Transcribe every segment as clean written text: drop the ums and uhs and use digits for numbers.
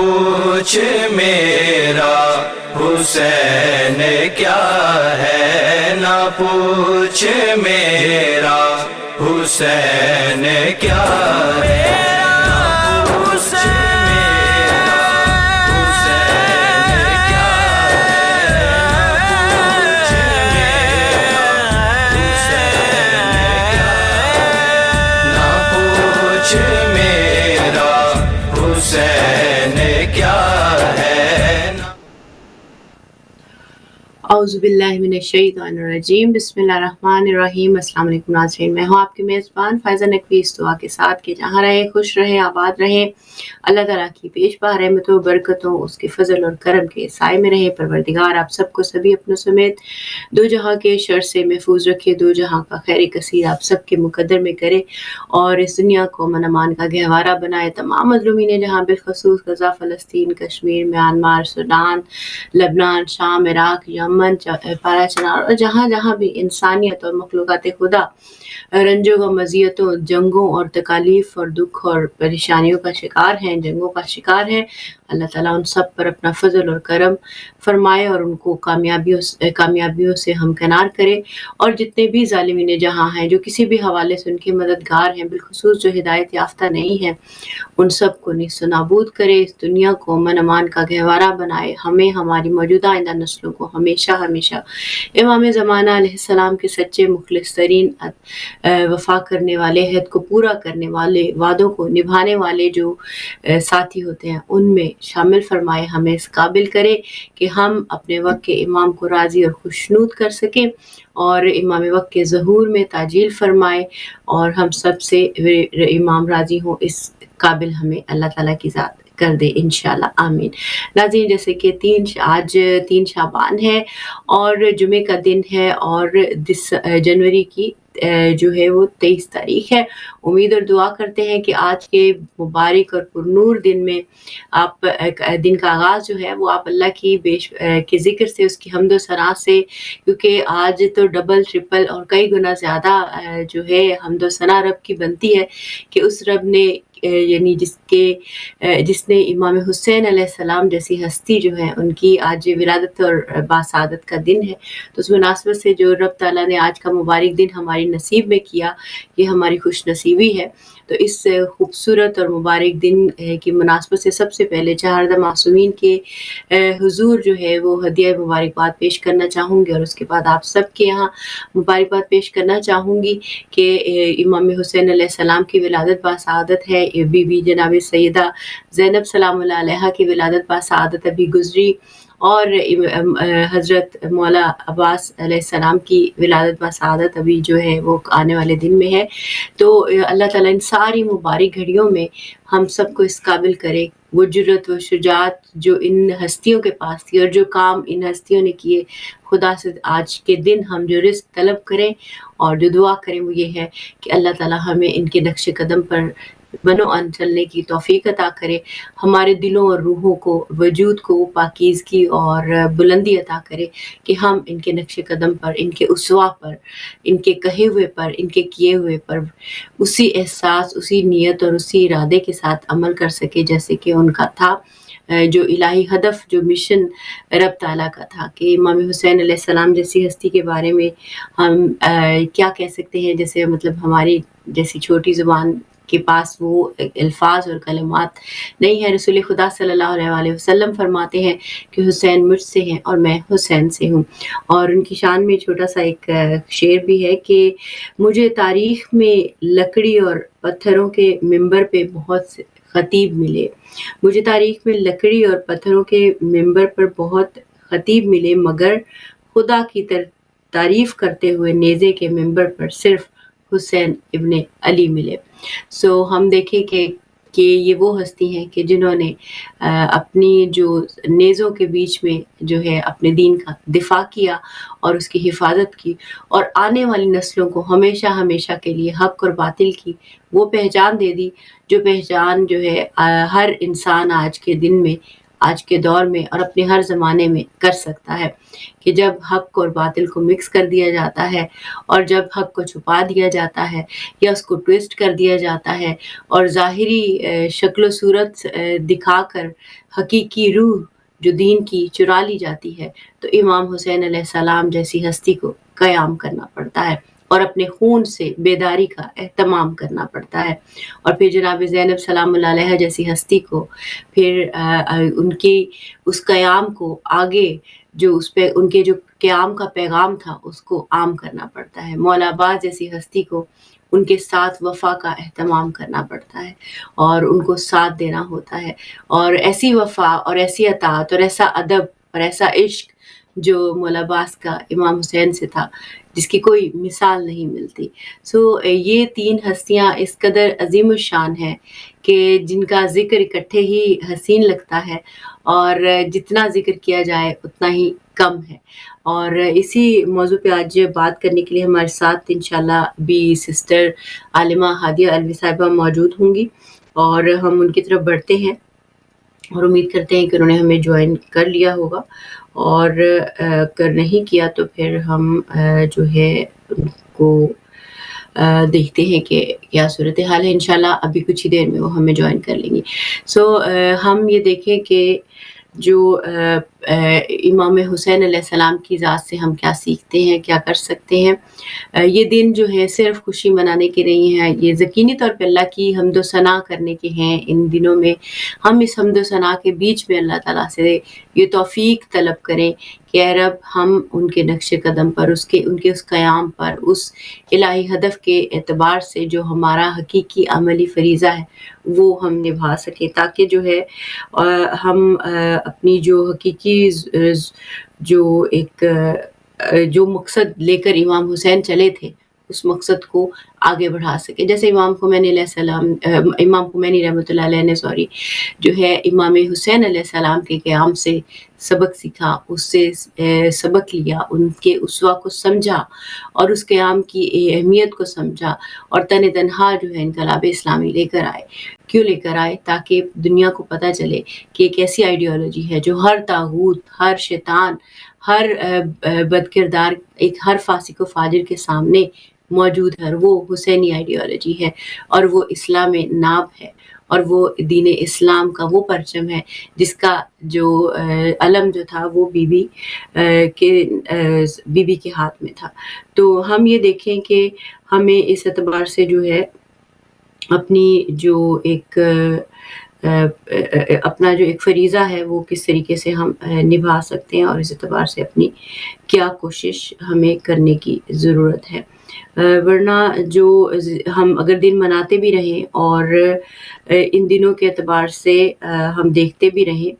پوچھ میرا حسین کیا ہے، نہ پوچھ میرا حسین کیا ہے، اعوذ باللہ من الشیطان الرجیم، بسم اللہ الرحمن الرحیم۔ السلام علیکم ناظرین، میں ہوں آپ کی میزبان فائزہ نقوی، اس دعا کے ساتھ کہ جہاں رہے خوش رہے، آباد رہے، اللہ تعالیٰ کی پیش پا رحمتوں برکتوں، اس کے فضل اور کرم کے سائے میں رہے۔ پروردگار آپ سب کو سبھی اپنوں سمیت دو جہاں کے شر سے محفوظ رکھے، دو جہاں کا خیر کثیر آپ سب کے مقدر میں کرے، اور اس دنیا کو امن امان کا گہوارہ بنائے۔ تمام مظلومین جہاں بالخصوص غزہ، فلسطین، کشمیر، میانمار، سوڈان، لبنان، شام، عراق، یمن، پارا چنار اور جہاں جہاں بھی انسانیت اور مخلوقات خدا رنجوں و مزیتوں، جنگوں اور تکالیف اور دکھ اور پریشانیوں کا شکار ہیں، جنگوں کا شکار ہیں، اللہ تعالیٰ ان سب پر اپنا فضل اور کرم فرمائے اور ان کو کامیابیوں سے ہمکنار کرے، اور جتنے بھی ظالمین جہاں ہیں جو کسی بھی حوالے سے ان کے مددگار ہیں، بالخصوص جو ہدایت یافتہ نہیں ہیں، ان سب کو نیست و نابود کرے، اس دنیا کو امن امان کا گہوارہ بنائے، ہمیں ہماری موجودہ آئندہ نسلوں کو ہمیشہ امام زمانہ علیہ السلام کے سچے مخلص ترین وفا کرنے والے، عہد کو پورا کرنے والے، وعدوں کو نبھانے والے جو ساتھی ہوتے ہیں ان میں شامل فرمائے، ہمیں اس قابل کرے کہ ہم اپنے وقت کے امام کو راضی اور خوشنود کر سکیں، اور امام وقت کے ظہور میں تعجیل فرمائے، اور ہم سب سے امام راضی ہوں، اس قابل ہمیں اللہ تعالیٰ کی ذات کر دے انشاءاللہ، آمین۔ ناظرین، جیسے کہ آج 3 شعبان ہے اور جمعے کا دن ہے، اور جنوری کی جو ہے وہ 23 تاریخ ہے۔ امید اور دعا کرتے ہیں کہ آج کے مبارک اور پرنور دن میں آپ دن کا آغاز جو ہے وہ آپ اللہ کی کے ذکر سے، اس کی حمد و ثنا سے، کیونکہ آج تو ڈبل ٹرپل اور کئی گنا زیادہ جو ہے حمد و ثنا رب کی بنتی ہے کہ اس رب نے یعنی جس نے امام حسین علیہ السلام جیسی ہستی جو ہے ان کی آج ولادت اور باسعادت کا دن ہے، تو اس مناسبت سے جو رب تعالیٰ نے آج کا مبارک دن ہماری نصیب میں کیا، یہ ہماری خوش نصیبی ہے۔ تو اس خوبصورت اور مبارک دن کی مناسبت سے سب سے پہلے چہاردہ معصومین کے حضور جو ہے وہ ہدیہ مبارکباد پیش کرنا چاہوں گی، اور اس کے بعد آپ سب کے یہاں مبارکباد پیش کرنا چاہوں گی کہ امام حسین علیہ السلام کی ولادت باسعادت ہے، بی بی جناب سیدہ زینب سلام اللہ علیہا کی ولادت باسعادت ابھی گزری، اور حضرت مولا عباس علیہ السلام کی ولادت باسعادت ابھی جو ہے وہ آنے والے دن میں ہے۔ تو اللہ تعالیٰ ان ساری مبارک گھڑیوں میں ہم سب کو اس قابل کرے، وہ جرت و شجاعت جو ان ہستیوں کے پاس تھی اور جو کام ان ہستیوں نے کیے، خدا سے آج کے دن ہم جو رزق طلب کریں اور جو دعا کریں وہ یہ ہے کہ اللہ تعالیٰ ہمیں ان کے نقش قدم پر بنو ان چلنے کی توفیق عطا کرے، ہمارے دلوں اور روحوں کو، وجود کو پاکیزگی اور بلندی عطا کرے کہ ہم ان کے نقش قدم پر، ان کے اسوا پر، ان کے کہے ہوئے پر، ان کے کیے ہوئے پر اسی احساس، اسی نیت اور اسی ارادے کے ساتھ عمل کر سکے جیسے کہ ان کا تھا، جو الہی ہدف، جو مشن رب تعالیٰ کا تھا کہ امام حسین علیہ السلام جیسی ہستی کے بارے میں ہم کیا کہہ سکتے ہیں، جیسے مطلب ہماری جیسی چھوٹی زبان کے پاس وہ الفاظ اور کلمات نہیں ہے۔ رسول خدا صلی اللہ علیہ وسلم فرماتے ہیں کہ حسین مجھ سے ہیں اور میں حسین سے ہوں، اور ان کی شان میں چھوٹا سا ایک شعر بھی ہے کہ مجھے تاریخ میں لکڑی اور پتھروں کے منبر پہ بہت سے خطیب ملے، مجھے تاریخ میں لکڑی اور پتھروں کے منبر پر بہت خطیب ملے، مگر خدا کی تعریف کرتے ہوئے نیزے کے منبر پر صرف حسین ابن علی ملے۔ ہم دیکھیں کہ یہ وہ ہستی ہیں کہ جنہوں نے اپنی جو نیزوں کے بیچ میں جو ہے اپنے دین کا دفاع کیا اور اس کی حفاظت کی، اور آنے والی نسلوں کو ہمیشہ کے لیے حق اور باطل کی وہ پہچان دے دی، جو پہچان جو ہے ہر انسان آج کے دن میں آج کے دور میں اور اپنے ہر زمانے میں کر سکتا ہے کہ جب حق اور باطل کو مکس کر دیا جاتا ہے اور جب حق کو چھپا دیا جاتا ہے یا اس کو ٹویسٹ کر دیا جاتا ہے اور ظاہری شکل و صورت دکھا کر حقیقی روح جو دین کی چرا لی جاتی ہے، تو امام حسین علیہ السلام جیسی ہستی کو قیام کرنا پڑتا ہے اور اپنے خون سے بیداری کا اہتمام کرنا پڑتا ہے، اور پھر جناب زینب سلام اللہ علیہ جیسی ہستی کو پھر ان کی اس قیام کو آگے جو اس پہ ان کے جو قیام کا پیغام تھا اس کو عام کرنا پڑتا ہے۔ مولا عباس جیسی ہستی کو ان کے ساتھ وفا کا اہتمام کرنا پڑتا ہے اور ان کو ساتھ دینا ہوتا ہے، اور ایسی وفا اور ایسی اطاعت اور ایسا ادب اور ایسا عشق جو مولا عباس کا امام حسین سے تھا، جس کی کوئی مثال نہیں ملتی۔ یہ تین ہستیاں اس قدر عظیم الشان ہیں کہ جن کا ذکر اکٹھے ہی حسین لگتا ہے اور جتنا ذکر کیا جائے اتنا ہی کم ہے۔ اور اسی موضوع پہ آج بات کرنے کے لیے ہمارے ساتھ انشاءاللہ بھی سسٹر عالمہ ہادیہ علوی صاحبہ موجود ہوں گی، اور ہم ان کی طرف بڑھتے ہیں اور امید کرتے ہیں کہ انہوں نے ہمیں جوائن کر لیا ہوگا، اور اگر نہیں کیا تو پھر ہم جو ہے ان کو دیکھتے ہیں کہ کیا صورتحال ہے۔ انشاءاللہ ابھی کچھ ہی دیر میں وہ ہمیں جوائن کر لیں گی۔ ہم یہ دیکھیں کہ جو امام حسین علیہ السلام کی ذات سے ہم کیا سیکھتے ہیں، کیا کر سکتے ہیں۔ یہ دن جو ہے صرف خوشی منانے کے نہیں ہے، یہ یقینی طور پہ اللہ کی حمد و ثنا کرنے کے ہیں۔ ان دنوں میں ہم اس حمد و ثنا کے بیچ میں اللہ تعالیٰ سے یہ توفیق طلب کریں کہ اے رب، ہم ان کے نقش قدم پر ان کے اس قیام پر، اس الہی ہدف کے اعتبار سے جو ہمارا حقیقی عملی فریضہ ہے وہ ہم نبھا سکیں، تاکہ جو ہے ہم اپنی جو حقیقی جو مقصد لے کر امام حسین چلے تھے اس مقصد کو آگے بڑھا سکے۔ جیسے امام خمینی رحمۃ اللہ علیہ نے جو ہے امام حسین علیہ السلام کے قیام سے سبق سیکھا، اس سے سبق لیا، ان کے اسوہ کو سمجھا اور اس قیام کی اہمیت کو سمجھا، اور تن تنہا جو ہے انقلاب اسلامی لے کر آئے۔ کیوں لے کر آئے؟ تاکہ دنیا کو پتہ چلے کہ ایک ایسی آئیڈیالوجی ہے جو ہر طاغوت، ہر شیطان، ہر بد کردار، ہر فاسق و فاجر کے سامنے موجود ہے، اور وہ حسینی آئیڈیالوجی ہے، اور وہ اسلام ناب ہے، اور وہ دین اسلام کا وہ پرچم ہے جس کا جو علم جو تھا وہ بی بی کے ہاتھ میں تھا۔ تو ہم یہ دیکھیں کہ ہمیں اس اعتبار سے جو ہے اپنی جو اپنا جو ایک فریضہ ہے وہ کس طریقے سے ہم نبھا سکتے ہیں، اور اس اعتبار سے اپنی کیا کوشش ہمیں کرنے کی ضرورت ہے۔ ورنہ جو ہم اگر دن مناتے بھی رہیں اور ان دنوں کے اعتبار سے ہم دیکھتے بھی رہیں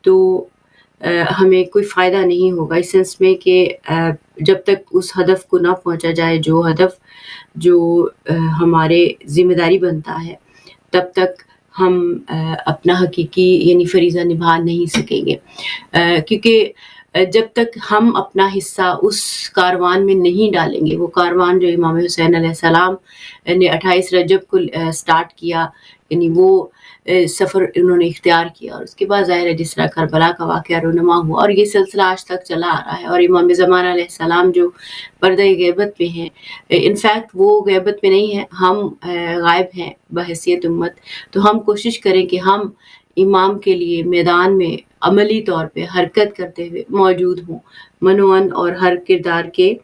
تو ہمیں کوئی فائدہ نہیں ہوگا، اس سینس میں کہ جب تک اس ہدف کو نہ پہنچا جائے جو ہدف جو ہمارے ذمہ داری بنتا ہے، تب تک ہم اپنا حقیقی یعنی فریضہ نبھا نہیں سکیں گے، کیونکہ جب تک ہم اپنا حصہ اس کاروان میں نہیں ڈالیں گے، وہ کاروان جو امام حسین علیہ السلام نے 28 رجب کو سٹارٹ کیا، یعنی وہ سفر انہوں نے اختیار کیا، اور اس کے بعد ظاہر ہے جس طرح کربلا کا واقعہ رونما ہوا، اور یہ سلسلہ آج تک چلا آ رہا ہے، اور امام زمانہ علیہ السلام جو پردہ غیبت میں ہیں، انفیکٹ وہ غیبت میں نہیں ہیں، ہم غائب ہیں بحیثیت امت، تو ہم کوشش کریں کہ ہم امام کے لیے میدان میں عملی طور پہ حرکت کرتے ہوئے موجود ہوں، منوان اور ہر کردار کے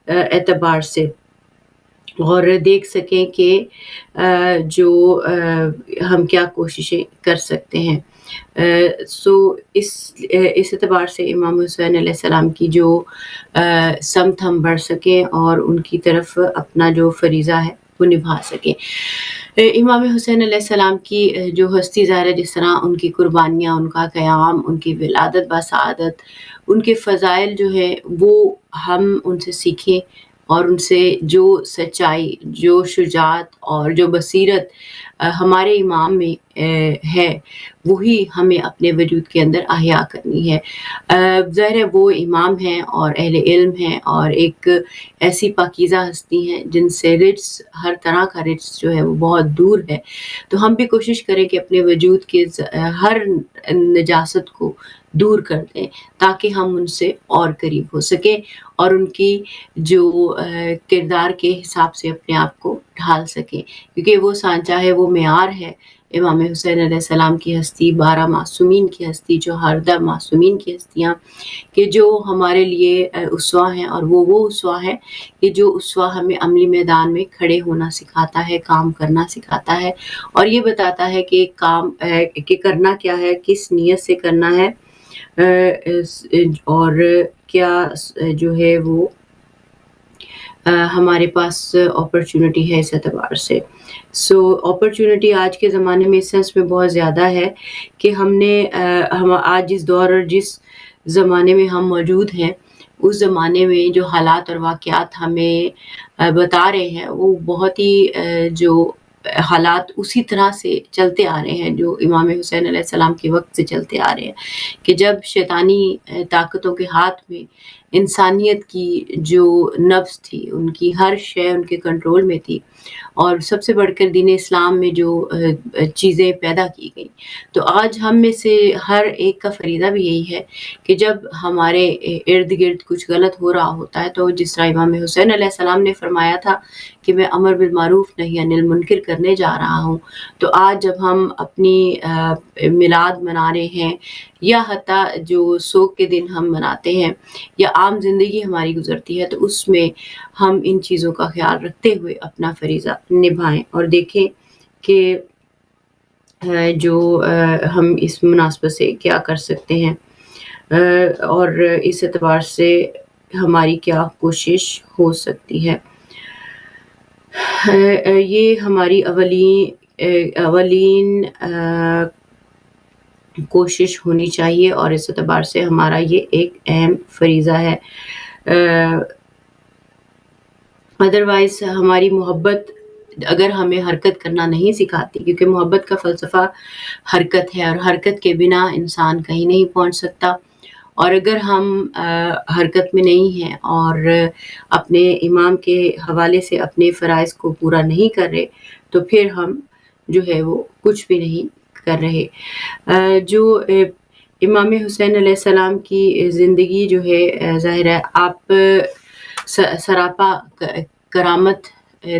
اعتبار سے، اور دیکھ سکیں کہ جو ہم کیا کوششیں کر سکتے ہیں۔ اس اعتبار سے امام حسین علیہ السلام کی جو سمت ہم بڑھ سکیں اور ان کی طرف اپنا جو فریضہ ہے وہ نبھا سکیں۔ امام حسین علیہ السلام کی جو ہستی ظاہر ہے، جس طرح ان کی قربانیاں، ان کا قیام، ان کی ولادت بسعادت، ان کے فضائل جو ہے وہ ہم ان سے سیکھیں، اور ان سے جو سچائی، جو شجاعت اور جو بصیرت ہمارے امام میں ہے وہی ہمیں اپنے وجود کے اندر احیا کرنی ہے۔ ظاہر ہے وہ امام ہیں اور اہل علم ہیں اور ایک ایسی پاکیزہ ہستی ہیں جن سے رجس، ہر طرح کا رجس جو ہے وہ بہت دور ہے۔ تو ہم بھی کوشش کریں کہ اپنے وجود کے ہر نجاست کو دور کر دیں تاکہ ہم ان سے اور قریب ہو سکیں اور ان کی جو کردار کے حساب سے اپنے آپ کو ڈھال سکیں، کیونکہ وہ سانچہ ہے، وہ معیار ہے امام حسین علیہ السلام کی ہستی، 12 معصومین کی ہستی، جو ہردہ معصومین کی ہستیاں کہ جو ہمارے لیے اسوہ ہیں، اور وہ اسوہ ہے کہ جو اسوہ ہمیں عملی میدان میں کھڑے ہونا سکھاتا ہے، کام کرنا سکھاتا ہے اور یہ بتاتا ہے کہ کام کہ کرنا کیا ہے، کس نیت سے کرنا ہے اور کیا جو ہے وہ ہمارے پاس اپرچونٹی ہے اس اعتبار سے۔ اپرچونٹی آج کے زمانے میں اس سینس میں بہت زیادہ ہے کہ ہم نے ہم آج جس دور اور جس زمانے میں ہم موجود ہیں اس زمانے میں جو حالات اور واقعات ہمیں بتا رہے ہیں وہ بہت ہی جو حالات اسی طرح سے چلتے آ رہے ہیں جو امام حسین علیہ السلام کے وقت سے چلتے آ رہے ہیں کہ جب شیطانی طاقتوں کے ہاتھ میں انسانیت کی جو نفس تھی، ان کی ہر شے ان کے کنٹرول میں تھی اور سب سے بڑھ کر دین اسلام میں جو چیزیں پیدا کی گئیں، تو آج ہم میں سے ہر ایک کا فریضہ بھی یہی ہے کہ جب ہمارے ارد گرد کچھ غلط ہو رہا ہوتا ہے تو جس طرح امام حسین علیہ السلام نے فرمایا تھا کہ میں امر بالمعروف نہی عن المنکر کرنے جا رہا ہوں، تو آج جب ہم اپنی میلاد منا رہے ہیں یا حتیٰ جو سوگ کے دن ہم مناتے ہیں یا عام زندگی ہماری گزرتی ہے تو اس میں ہم ان چیزوں کا خیال رکھتے ہوئے اپنا فریضہ نبھائیں اور دیکھیں کہ جو ہم اس مناسبت سے کیا کر سکتے ہیں اور اس اعتبار سے ہماری کیا کوشش ہو سکتی ہے۔ یہ ہماری اولین کوشش ہونی چاہیے اور اس اعتبار سے ہمارا یہ ایک اہم فریضہ ہے۔ ادروائز ہماری محبت اگر ہمیں حرکت کرنا نہیں سکھاتی، کیونکہ محبت کا فلسفہ حرکت ہے اور حرکت کے بنا انسان کہیں نہیں پہنچ سکتا، اور اگر ہم حرکت میں نہیں ہیں اور اپنے امام کے حوالے سے اپنے فرائض کو پورا نہیں کر رہے تو پھر ہم جو ہے وہ کچھ بھی نہیں کر رہے۔ جو امام حسین علیہ السلام کی زندگی جو ہے ظاہر ہے آپ سراپا کرامت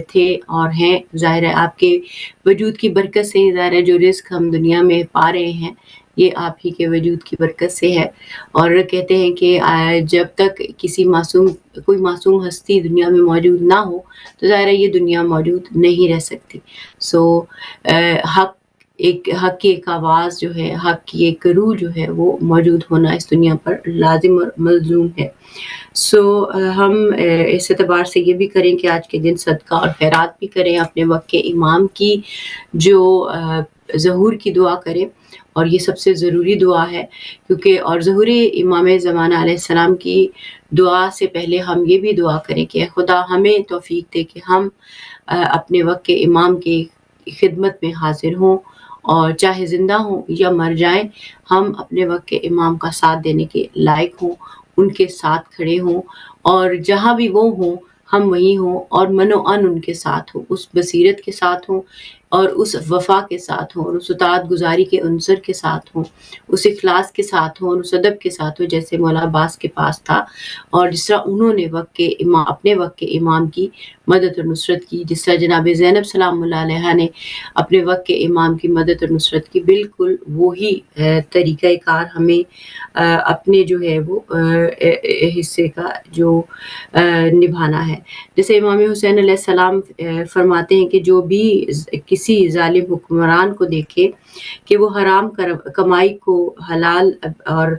تھے اور ہیں، ظاہر ہے آپ کے وجود کی برکت سے ہی ظاہر ہے جو رزق ہم دنیا میں پا رہے ہیں یہ آپ ہی کے وجود کی برکت سے ہے، اور کہتے ہیں کہ جب تک کوئی معصوم ہستی دنیا میں موجود نہ ہو تو ظاہر ہے یہ دنیا موجود نہیں رہ سکتی۔ حق کی ایک آواز جو ہے، حق کی ایک روح جو ہے وہ موجود ہونا اس دنیا پر لازم اور ملزوم ہے۔ ہم اس اعتبار سے یہ بھی کریں کہ آج کے دن صدقہ اور خیرات بھی کریں، اپنے وقت کے امام کی جو ظہور کی دعا کریں، اور یہ سب سے ضروری دعا ہے کیونکہ اور ظہور امام زمانہ علیہ السلام کی دعا سے پہلے ہم یہ بھی دعا کریں کہ خدا ہمیں توفیق دے کہ ہم اپنے وقت کے امام کی خدمت میں حاضر ہوں، اور چاہے زندہ ہوں یا مر جائیں ہم اپنے وقت کے امام کا ساتھ دینے کے لائق ہوں، ان کے ساتھ کھڑے ہوں، اور جہاں بھی وہ ہوں ہم وہیں ہوں، اور من و ان ان کے ساتھ ہوں، اس بصیرت کے ساتھ ہوں اور اس وفا کے ساتھ ہوں اور اس اطاعت گزاری کے عنصر کے ساتھ ہوں، اس اخلاص کے ساتھ ہوں اور اس ادب کے ساتھ ہوں جیسے مولا عباس کے پاس تھا، اور جس طرح انہوں نے اپنے وقت کے امام کی مدد اور نصرت کی، جس طرح جناب زینب سلام اللہ علیہا نے اپنے وقت کے امام کی مدد اور نصرت کی، بالکل وہی طریقہ کار ہمیں اپنے جو ہے وہ حصے کا جو نبھانا ہے۔ جیسے امام حسین علیہ السلام فرماتے ہیں کہ جو بھی کسی ظالم حکمران کو دیکھے کہ وہ حرام کمائی کو حلال اور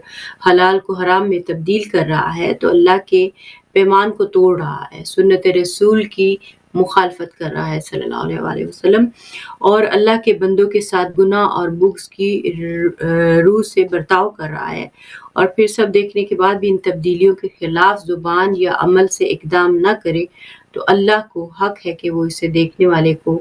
حلال کو حرام میں تبدیل کر رہا ہے تو اللہ کے پیمان کو توڑ رہا ہے، سنت رسول کی مخالفت کر رہا ہے صلی اللہ علیہ وسلم، اور اللہ کے بندوں کے ساتھ گناہ اور بغض کی روح سے برتاؤ کر رہا ہے، اور پھر سب دیکھنے کے بعد بھی ان تبدیلیوں کے خلاف زبان یا عمل سے اقدام نہ کرے تو اللہ کو حق ہے کہ وہ اسے دیکھنے والے کو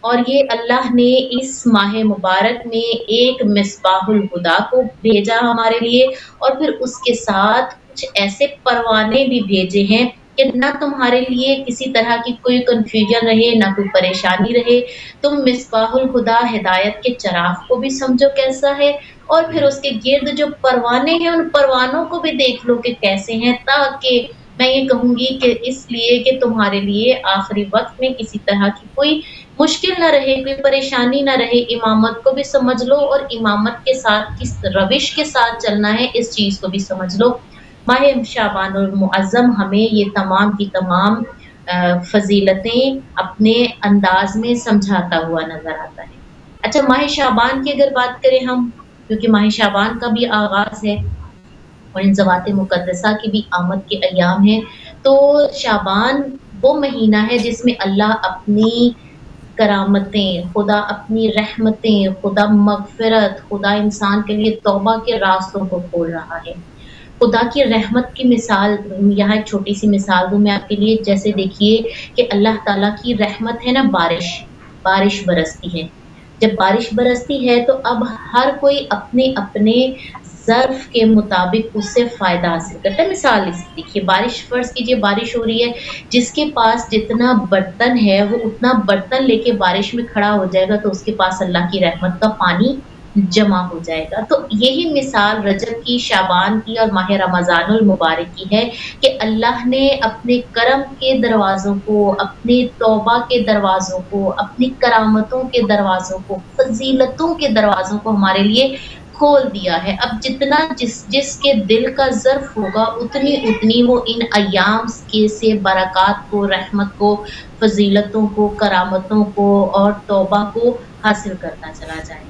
اور یہ اللہ نے اس ماہ مبارک میں ایک مصباح الہدا کو بھیجا ہمارے لیے، اور پھر اس کے ساتھ کچھ ایسے پروانے بھی بھیجے ہیں کہ نہ تمہارے لیے کسی طرح کی کوئی کنفیوژن رہے، نہ کوئی پریشانی رہے۔ تم مصباح الہدا ہدایت کے چراغ کو بھی سمجھو کیسا ہے، اور پھر اس کے گرد جو پروانے ہیں ان پروانوں کو بھی دیکھ لو کہ کیسے ہیں، تاکہ میں یہ کہوں گی کہ اس لیے کہ تمہارے لیے آخری وقت میں کسی طرح کی کوئی مشکل نہ رہے، کوئی پریشانی نہ رہے، امامت کو بھی سمجھ لو اور امامت کے ساتھ کس روش کے ساتھ چلنا ہے اس چیز کو بھی سمجھ لو۔ ماہ شعبان المعظم ہمیں یہ تمام کی تمام فضیلتیں اپنے انداز میں سمجھاتا ہوا نظر آتا ہے۔ اچھا، ماہ شعبان کی اگر بات کریں ہم، کیونکہ ماہ شعبان کا بھی آغاز ہے اور ان ذوات مقدسہ کی بھی آمد کے ایام ہیں، تو شعبان وہ مہینہ ہے جس میں اللہ اپنی کرامتیں، خدا اپنی رحمتیں، خدا مغفرت، خدا انسان کے لیے توبہ کے راستوں کو کھول رہا ہے۔ خدا کی رحمت کی مثال یہاں ایک چھوٹی سی مثال دوں میں آپ کے لیے، جیسے دیکھیے کہ اللہ تعالیٰ کی رحمت ہے نا، بارش برستی ہے۔ جب بارش برستی ہے تو اب ہر کوئی اپنے اپنے ظرف کے مطابق اس سے فائدہ حاصل کرتا ہے۔ مثال اس دیکھیے، بارش، فرض کیجیے بارش ہو رہی ہے، جس کے پاس جتنا برتن ہے وہ اتنا برتن لے کے بارش میں کھڑا ہو جائے گا تو اس کے پاس اللہ کی رحمت کا پانی جمع ہو جائے گا۔ تو یہی مثال رجب کی، شعبان کی اور ماہ رمضان المبارک کی ہے کہ اللہ نے اپنے کرم کے دروازوں کو، اپنے توبہ کے دروازوں کو، اپنی کرامتوں کے دروازوں کو، فضیلتوں کے دروازوں کو ہمارے لیے کھول دیا ہے۔ اب جتنا جس کے دل کا ظرف ہوگا اتنی وہ ان ایام کے سے برکات کو، رحمت کو، فضیلتوں کو، کرامتوں کو اور توبہ کو حاصل کرتا چلا جائے گا۔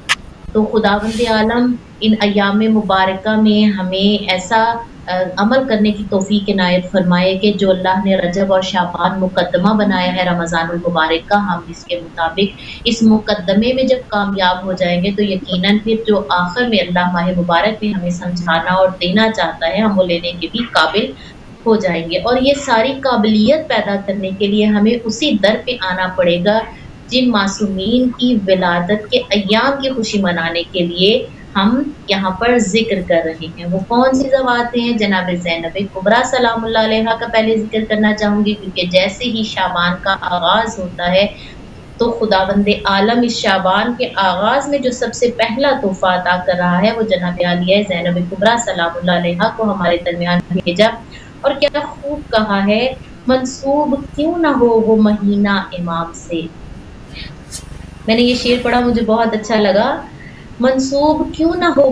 تو خداوند عالم ان ایام مبارکہ میں ہمیں ایسا عمل کرنے کی توفیق عنایت فرمائے کہ جو اللہ نے رجب اور شعبان مقدمہ بنایا ہے رمضان المبارک کا، ہم اس کے مطابق اس مقدمے میں جب کامیاب ہو جائیں گے تو یقیناً پھر جو آخر میں اللہ ماہ مبارک میں ہمیں سمجھانا اور دینا چاہتا ہے ہم وہ لینے کے بھی قابل ہو جائیں گے۔ اور یہ ساری قابلیت پیدا کرنے کے لیے ہمیں اسی در پہ آنا پڑے گا جن معصومین کی ولادت کے ایام کی خوشی منانے کے لیے ہم یہاں پر ذکر کر رہے ہیں۔ وہ کون سی ذوات ہیں؟ جناب زینب کبریٰ سلام اللہ علیہا کا پہلے ذکر کرنا چاہوں گی، کیونکہ جیسے ہی شعبان کا آغاز ہوتا ہے تو خداوند عالم اس شعبان کے آغاز میں جو سب سے پہلا تحفہ عطا کر رہا ہے وہ جناب عالیہ زینب کبریٰ سلام اللہ علیہا کو ہمارے درمیان بھیجا، اور کیا خوب کہا ہے، منسوب کیوں نہ ہو وہ مہینہ امام سے۔ میں نے یہ شعر پڑھا، مجھے بہت اچھا لگا۔ منسوب کیوں نہ ہو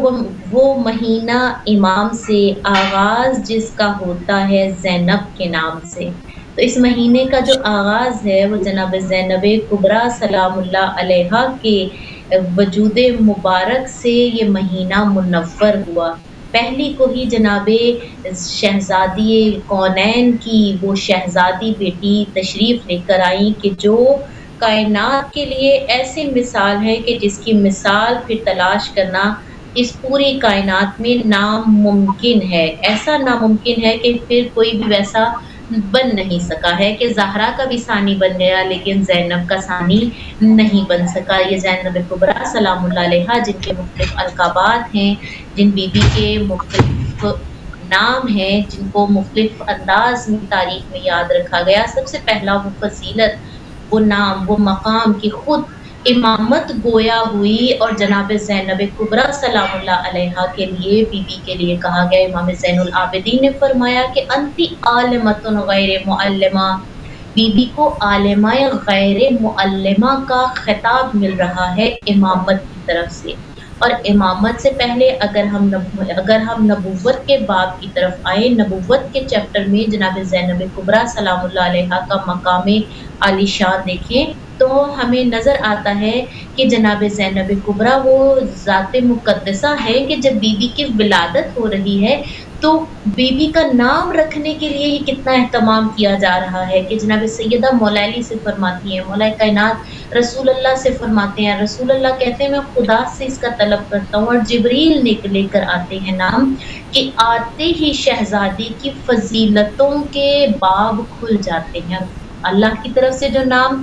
وہ مہینہ امام سے، آغاز جس کا ہوتا ہے زینب کے نام سے۔ تو اس مہینے کا جو آغاز ہے وہ جناب زینب کبریٰ سلام اللہ علیہا کے وجود مبارک سے یہ مہینہ منور ہوا۔ پہلی کو ہی جناب شہزادی کونین کی وہ شہزادی بیٹی تشریف لے کر آئیں کہ جو کائنات کے لیے ایسی مثال ہے کہ جس کی مثال پھر تلاش کرنا اس پوری کائنات میں ناممکن ہے۔ ایسا ناممکن ہے کہ پھر کوئی بھی ویسا بن نہیں سکا ہے کہ زہرا کا بھی ثانی بن گیا لیکن زینب کا ثانی نہیں بن سکا۔ یہ زینب کبریٰ سلام اللہ علیہا جن کے مختلف القابات ہیں، جن بی بی کے مختلف نام ہیں، جن کو مختلف انداز میں تاریخ میں یاد رکھا گیا، سب سے پہلا وہ فضیلت، وہ نام، وہ مقام کی خود امامت گویا ہوئی، اور جناب زینب کبریٰ سلام اللہ علیہا کے لیے، بی بی کے لیے کہا گیا۔ امام زین العابدین نے فرمایا کہ انتی عالمۃ غیر معلمہ، بی بی کو عالمہ غیر معلمہ کا خطاب مل رہا ہے امامت کی طرف سے۔ اور امامت سے پہلے اگر ہم نبوت کے باب کی طرف آئیں، نبوت کے چیپٹر میں جناب زینب کبریٰ سلام اللہ علیہا کا مقام عالی شان دیکھیں تو ہمیں نظر آتا ہے کہ جناب زینب کبریٰ وہ ذات مقدسہ ہے کہ جب بی بی کی ولادت ہو رہی ہے تو بی بی کا نام رکھنے کے لیے ہی کتنا اہتمام کیا جا رہا ہے کہ جناب سیدہ مولا علی سے فرماتی ہیں، مولا کائنات رسول اللہ سے فرماتے ہیں، رسول اللہ کہتے ہیں میں خدا سے اس کا طلب کرتا ہوں، اور جبریل لے کر آتے ہیں نام کہ آتے ہی شہزادی کی فضیلتوں کے باب کھل جاتے ہیں۔ اللہ کی طرف سے جو نام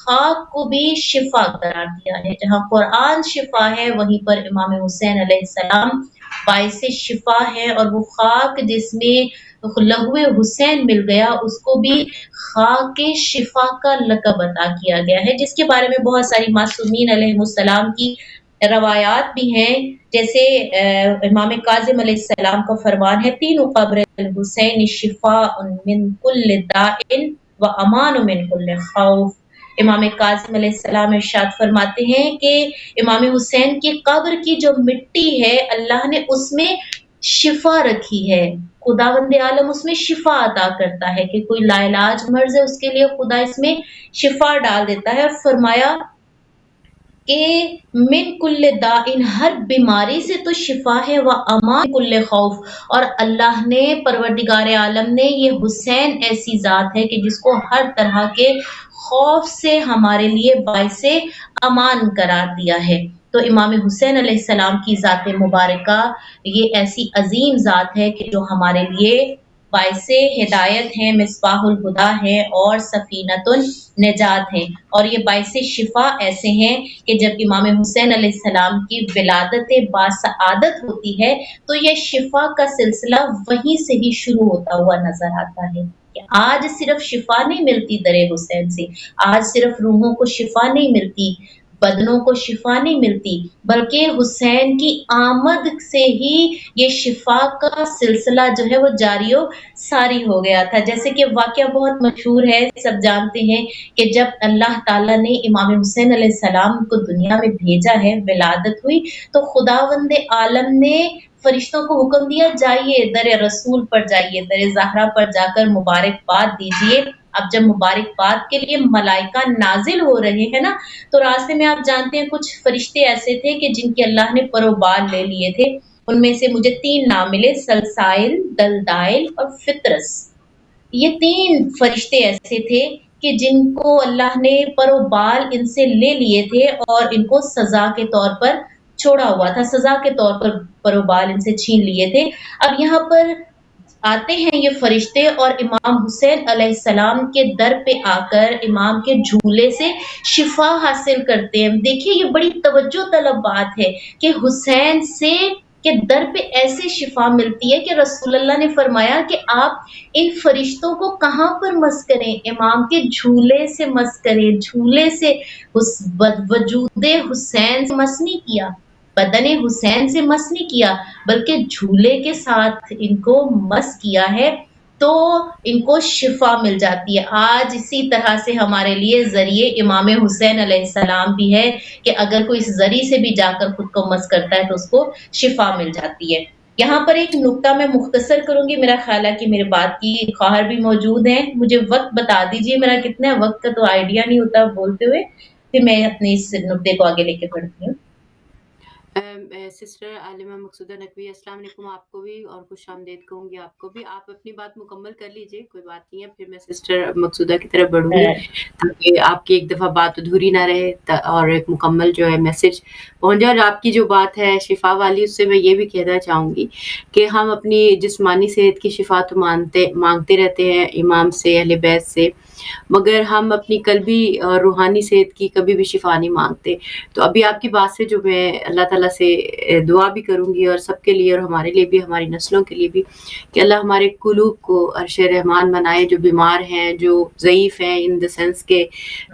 خاک کو بھی شفا قرار دیا ہے. جہاں قرآن شفا ہے وہیں پر امام حسین علیہ السلام باعث شفا ہے، اور وہ خاک جس میں لہو حسین مل گیا اس کو بھی خاک شفا کا لقب عطا کیا گیا ہے، جس کے بارے میں بہت ساری معصومین علیہ السلام کی روایات بھی ہیں. جیسے امام کاظم علیہ السلام کا فرمان ہے، تین قبر الحسین شفاء من کل داء و امان من کل خوف. امام کاظم علیہ السلام ارشاد فرماتے ہیں کہ امام حسین کی قبر کی جو مٹی ہے اللہ نے اس میں شفا رکھی ہے. خداوند عالم اس میں شفا عطا کرتا ہے کہ کوئی لا علاج مرض ہے اس کے لیے خدا اس میں شفا ڈال دیتا ہے. اور فرمایا کہ من کل دائن، ہر بیماری سے تو شفا ہے، و امان کل خوف، اور اللہ نے پروردگار عالم نے یہ حسین ایسی ذات ہے کہ جس کو ہر طرح کے خوف سے ہمارے لیے باعث امان قرار دیا ہے. تو امام حسین علیہ السلام کی ذات مبارکہ یہ ایسی عظیم ذات ہے کہ جو ہمارے لیے باعث ہدایت ہے، مصباح الہدا ہے اور سفینۃ النجات ہے. اور یہ باعث شفا ایسے ہیں کہ جب امام حسین علیہ السلام کی ولادت باسعادت ہوتی ہے تو یہ شفا کا سلسلہ وہیں سے ہی شروع ہوتا ہوا نظر آتا ہے. کہ آج صرف شفا نہیں ملتی در حسین سے، آج صرف روحوں کو شفا نہیں ملتی، بدنوں کو شفا نہیں ملتی، بلکہ حسین کی آمد سے ہی یہ شفا کا سلسلہ جو ہے وہ جاری و ساری ہو گیا تھا. جیسے کہ واقعہ بہت مشہور ہے، سب جانتے ہیں کہ جب اللہ تعالیٰ نے امام حسین علیہ السلام کو دنیا میں بھیجا ہے، ولادت ہوئی، تو خداوند عالم نے فرشتوں کو حکم دیا، جائیے در رسول پر جائیے، در زہرا پر جا کر مبارکباد دیجیے. اب جب مبارکباد کے لیے ملائکہ نازل ہو رہے ہیں نا، تو راستے میں آپ جانتے ہیں کچھ فرشتے ایسے تھے کہ جن کے اللہ نے پر و بال لے لیے تھے. ان میں سے مجھے 3 نام ملے، سلسائل، دلدائل اور فطرس. یہ 3 فرشتے ایسے تھے کہ جن کو اللہ نے پر و بال ان سے لے لیے تھے اور ان کو سزا کے طور پر چھوڑا ہوا تھا، سزا کے طور پر و بال ان سے چھین لیے تھے. اب یہاں پر آتے ہیں یہ فرشتے اور امام حسین علیہ السلام کے در پہ آ کر امام کے جھولے سے شفا حاصل کرتے ہیں. دیکھیے یہ بڑی توجہ طلب بات ہے کہ حسین سے کے در پہ ایسے شفا ملتی ہے کہ رسول اللہ نے فرمایا کہ آپ ان فرشتوں کو کہاں پر مس کریں، امام کے جھولے سے مس کریں. جھولے سے وجود حسین سے مس نہیں کیا، بدن حسین سے مس نہیں کیا، بلکہ جھولے کے ساتھ ان کو مس کیا ہے تو ان کو شفا مل جاتی ہے. آج اسی طرح سے ہمارے لیے ذریعے امام حسین علیہ السلام بھی ہے کہ اگر کوئی اس ذریعے سے بھی جا کر خود کو مس کرتا ہے تو اس کو شفا مل جاتی ہے. یہاں پر ایک نقطہ میں مختصر کروں گی، میرا خیال ہے کہ میرے بات کی خواہر بھی موجود ہیں، مجھے وقت بتا دیجیے، میرا کتنا وقت کا تو آئیڈیا نہیں ہوتا بولتے ہوئے، پھر میں اپنے اس نقطے کو آگے لے کے بڑھتی ہوں. سسٹر عالمہ مقصودہ نقوی، السلام علیکم. آپ کو بھی اور خوش آمدید کہوں گی. آپ کو بھی، آپ اپنی بات مکمل کر لیجئے، کوئی بات نہیں ہے، پھر میں سسٹر مقصودہ کی طرف بڑھوں گی تاکہ آپ کی ایک دفعہ بات ادھوری نہ رہے اور ایک مکمل جو ہے میسج پہنچ جائے. اور آپ کی جو بات ہے شفا والی، اس سے میں یہ بھی کہنا چاہوں گی کہ ہم اپنی جسمانی صحت کی شفا تو مانگتے رہتے ہیں امام سے، اہل بیت سے، مگر ہم اپنی قلبی اور روحانی صحت کی کبھی بھی شفا نہیں مانگتے. تو ابھی آپ کی بات سے جو میں اللہ تعالیٰ سے دعا بھی کروں گی اور سب کے لیے اور ہمارے لیے بھی، ہماری نسلوں کے لیے بھی، کہ اللہ ہمارے قلوب کو عرش رحمان بنائے، جو بیمار ہیں، جو ضعیف ہیں، ان دا سینس کے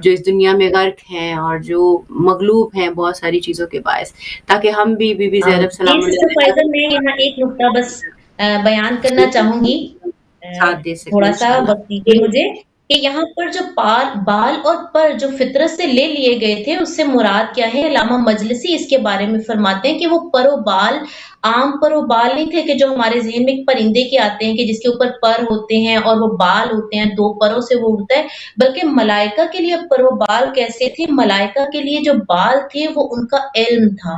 جو اس دنیا میں غرق ہیں اور جو مغلوب ہیں بہت ساری چیزوں کے باعث، تاکہ ہم بھی بی بی زینب سلام علیہ. میں یہاں ایک نقطہ بس بیان کرنا چاہوں گی، ساتھ دے سکیں تھوڑا سا انشاءاللہ. وقت دیجیے مجھے، کہ یہاں پر جو بال اور پر جو فطرت سے لے لیے گئے تھے اس سے مراد کیا ہے. علامہ مجلسی اس کے بارے میں فرماتے ہیں کہ وہ پر و بال عام پر و بال نہیں تھے کہ جو ہمارے ذہن میں ایک پرندے کے آتے ہیں کہ جس کے اوپر پر ہوتے ہیں اور وہ بال ہوتے ہیں، 2 پروں سے وہ اڑتا ہے، بلکہ ملائکہ کے لیے پر و بال کیسے تھے؟ ملائکہ کے لیے جو بال تھے وہ ان کا علم تھا،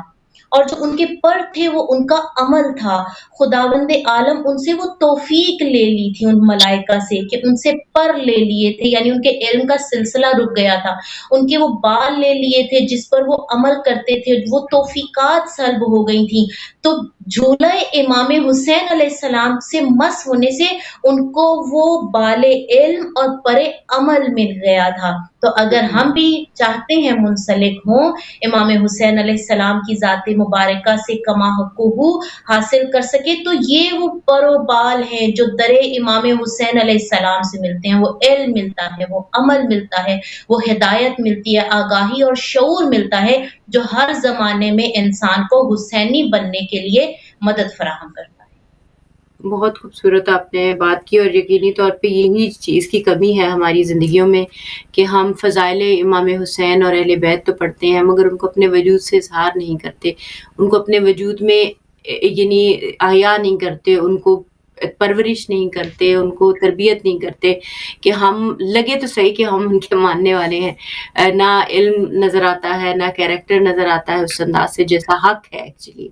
اور جو ان کے پر تھے وہ ان کا عمل تھا. خداوند عالم ان سے وہ توفیق لے لی تھی ان ملائکہ سے کہ ان سے پر لے لیے تھے، یعنی ان کے علم کا سلسلہ رک گیا تھا. ان کے وہ بال لے لیے تھے جس پر وہ عمل کرتے تھے، وہ توفیقات سلب ہو گئی تھیں. تو جھولا امام حسین علیہ السلام سے مس ہونے سے ان کو وہ بال علم اور پر عمل مل گیا تھا. تو اگر ہم بھی چاہتے ہیں منسلک ہوں امام حسین علیہ السلام کی ذات مبارکہ سے کما حقہ حاصل کر سکے، تو یہ وہ پر و بال ہیں جو در امام حسین علیہ السلام سے ملتے ہیں. وہ علم ملتا ہے، وہ عمل ملتا ہے، وہ ہدایت ملتی ہے، آگاہی اور شعور ملتا ہے جو ہر زمانے میں انسان کو حسینی بننے کے لیے مدد فراہم کرتا ہے. بہت خوبصورت آپ نے بات کی، اور یقینی طور پہ یہی چیز کی کمی ہے ہماری زندگیوں میں کہ ہم فضائل امام حسین اور اہل بیت تو پڑھتے ہیں مگر ان کو اپنے وجود سے اظہار نہیں کرتے، ان کو اپنے وجود میں یعنی احیا نہیں کرتے، ان کو پرورش نہیں کرتے، ان کو تربیت نہیں کرتے کہ ہم لگے تو صحیح کہ ہم ان کے ماننے والے ہیں. نہ علم نظر آتا ہے، نہ کیریکٹر نظر آتا ہے اس انداز سے جیسا حق ہے ایکچولی.